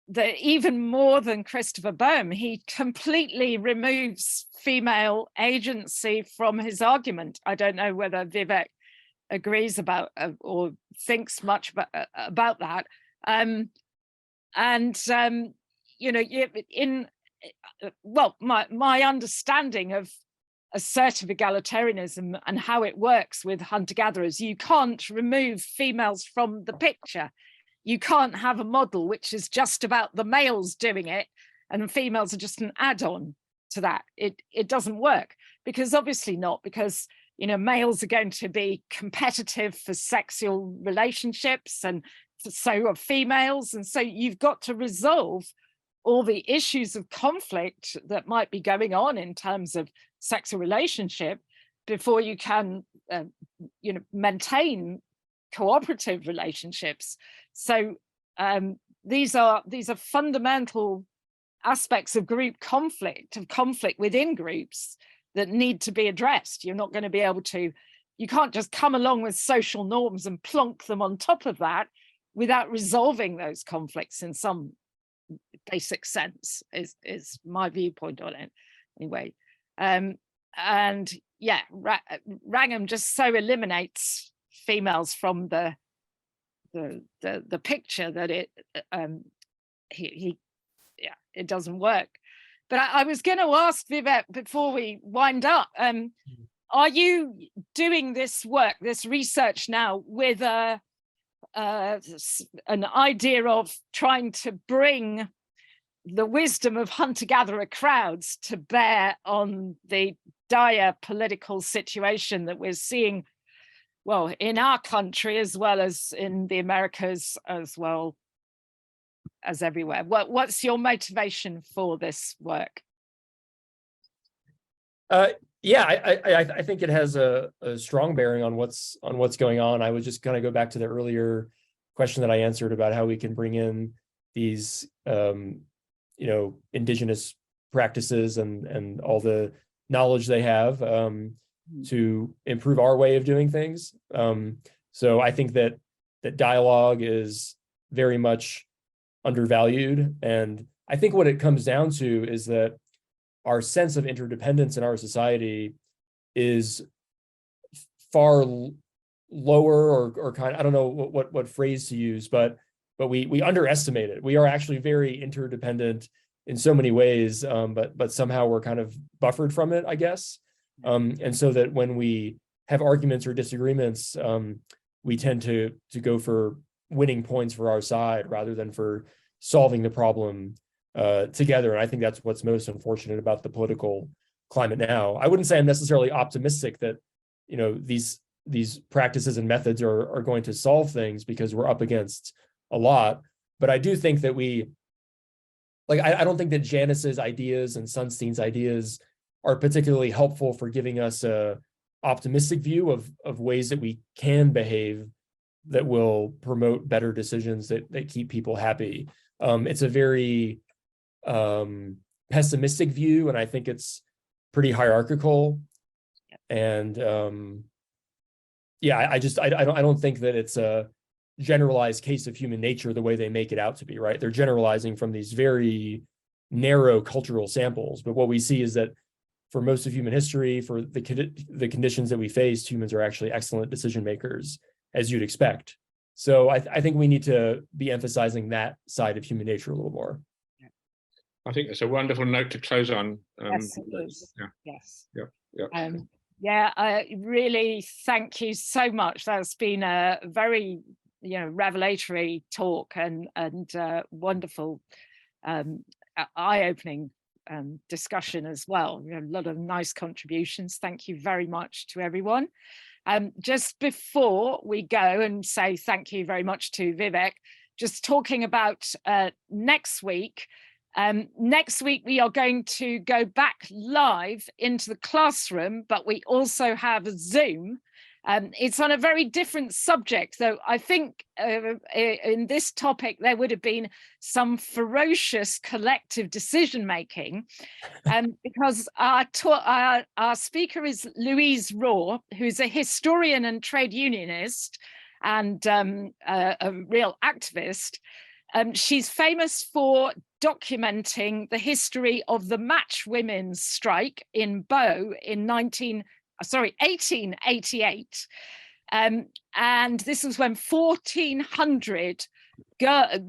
that even more than Christopher Boehm, he completely removes female agency from his argument. I don't know whether Vivek agrees about or thinks much about that. My understanding of assertive egalitarianism and how it works with hunter-gatherers, you can't remove females from the picture. You can't have a model which is just about the males doing it and females are just an add-on to that. It doesn't work, because obviously not, because males are going to be competitive for sexual relationships, and so are females, and so you've got to resolve all the issues of conflict that might be going on in terms of sexual relationship before you can maintain cooperative relationships. So these are fundamental aspects of group conflict, within groups, that need to be addressed. You're not going to be able to, you can't just come along with social norms and plonk them on top of that without resolving those conflicts in some basic sense, is my viewpoint on it anyway. and yeah, Wrangham just so eliminates females from the picture that it it doesn't work. But I was going to ask Vivek before we wind up, are you doing this work, this research now with an idea of trying to bring the wisdom of hunter-gatherer crowds to bear on the dire political situation that we're seeing, well, in our country as well as in the Americas, as well as everywhere? What's your motivation for this work? Yeah, I think it has a strong bearing on what's going on. I would just kind of go back to the earlier question that I answered about how we can bring in these indigenous practices and all the knowledge they have to improve our way of doing things. So I think that dialogue is very much undervalued, and I think what it comes down to is that our sense of interdependence in our society is far lower, or kind of, I don't know what phrase to use, but we underestimate it. We are actually very interdependent in so many ways, but somehow we're kind of buffered from it, I guess. And so that when we have arguments or disagreements, we tend to go for winning points for our side rather than for solving the problem together. And I think that's what's most unfortunate about the political climate now. I wouldn't say I'm necessarily optimistic that these practices and methods are going to solve things, because we're up against a lot. But I do think that I don't think that Janice's ideas and Sunstein's ideas are particularly helpful for giving us a optimistic view of ways that we can behave that will promote better decisions that keep people happy. It's a very pessimistic view, and I think it's pretty hierarchical. And I don't think that it's a generalized case of human nature the way they make it out to be, right? They're generalizing from these very narrow cultural samples. But what we see is that for most of human history, for the conditions that we faced, humans are actually excellent decision makers, as you'd expect. So I think we need to be emphasizing that side of human nature a little more. I think it's a wonderful note to close on. Yes, it is. Yeah. Yes. Yeah. I really thank you so much. That's been a very revelatory talk and wonderful, eye-opening discussion as well. A lot of nice contributions. Thank you very much to everyone. Just before we go and say thank you very much to Vivek, just talking about next week. Next week, we are going to go back live into the classroom, but we also have Zoom. It's on a very different subject, though. I think in this topic, there would have been some ferocious collective decision making, because our speaker is Louise Raw, who's a historian and trade unionist and a real activist. She's famous for documenting the history of the match women's strike in Bow in 1888. And this was when 1,400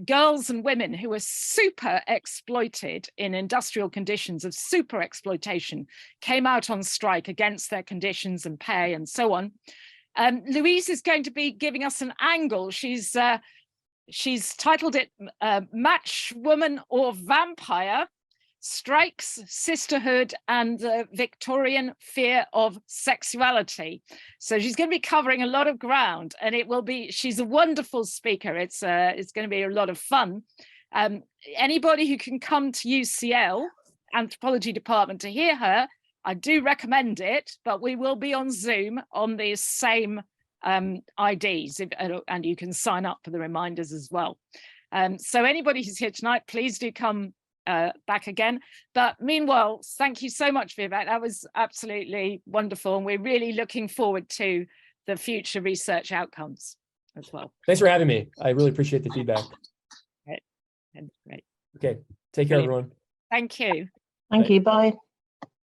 girls and women who were super exploited in industrial conditions of super exploitation came out on strike against their conditions and pay and so on. Louise is going to be giving us an angle. She's titled it Match Woman or Vampire, Strikes, Sisterhood, and the Victorian Fear of Sexuality. So she's going to be covering a lot of ground, and she's a wonderful speaker. It's going to be a lot of fun. Anybody who can come to UCL Anthropology Department to hear her, I do recommend it, but we will be on Zoom on the same IDs, and you can sign up for the reminders as well. So anybody who's here tonight, please do come back again. But meanwhile, thank you so much, Vivek. That was absolutely wonderful, and we're really looking forward to the future research outcomes as well. Thanks for having me. I really appreciate the feedback. Great. Okay, take care, everyone. Thank you. Thank you. Bye.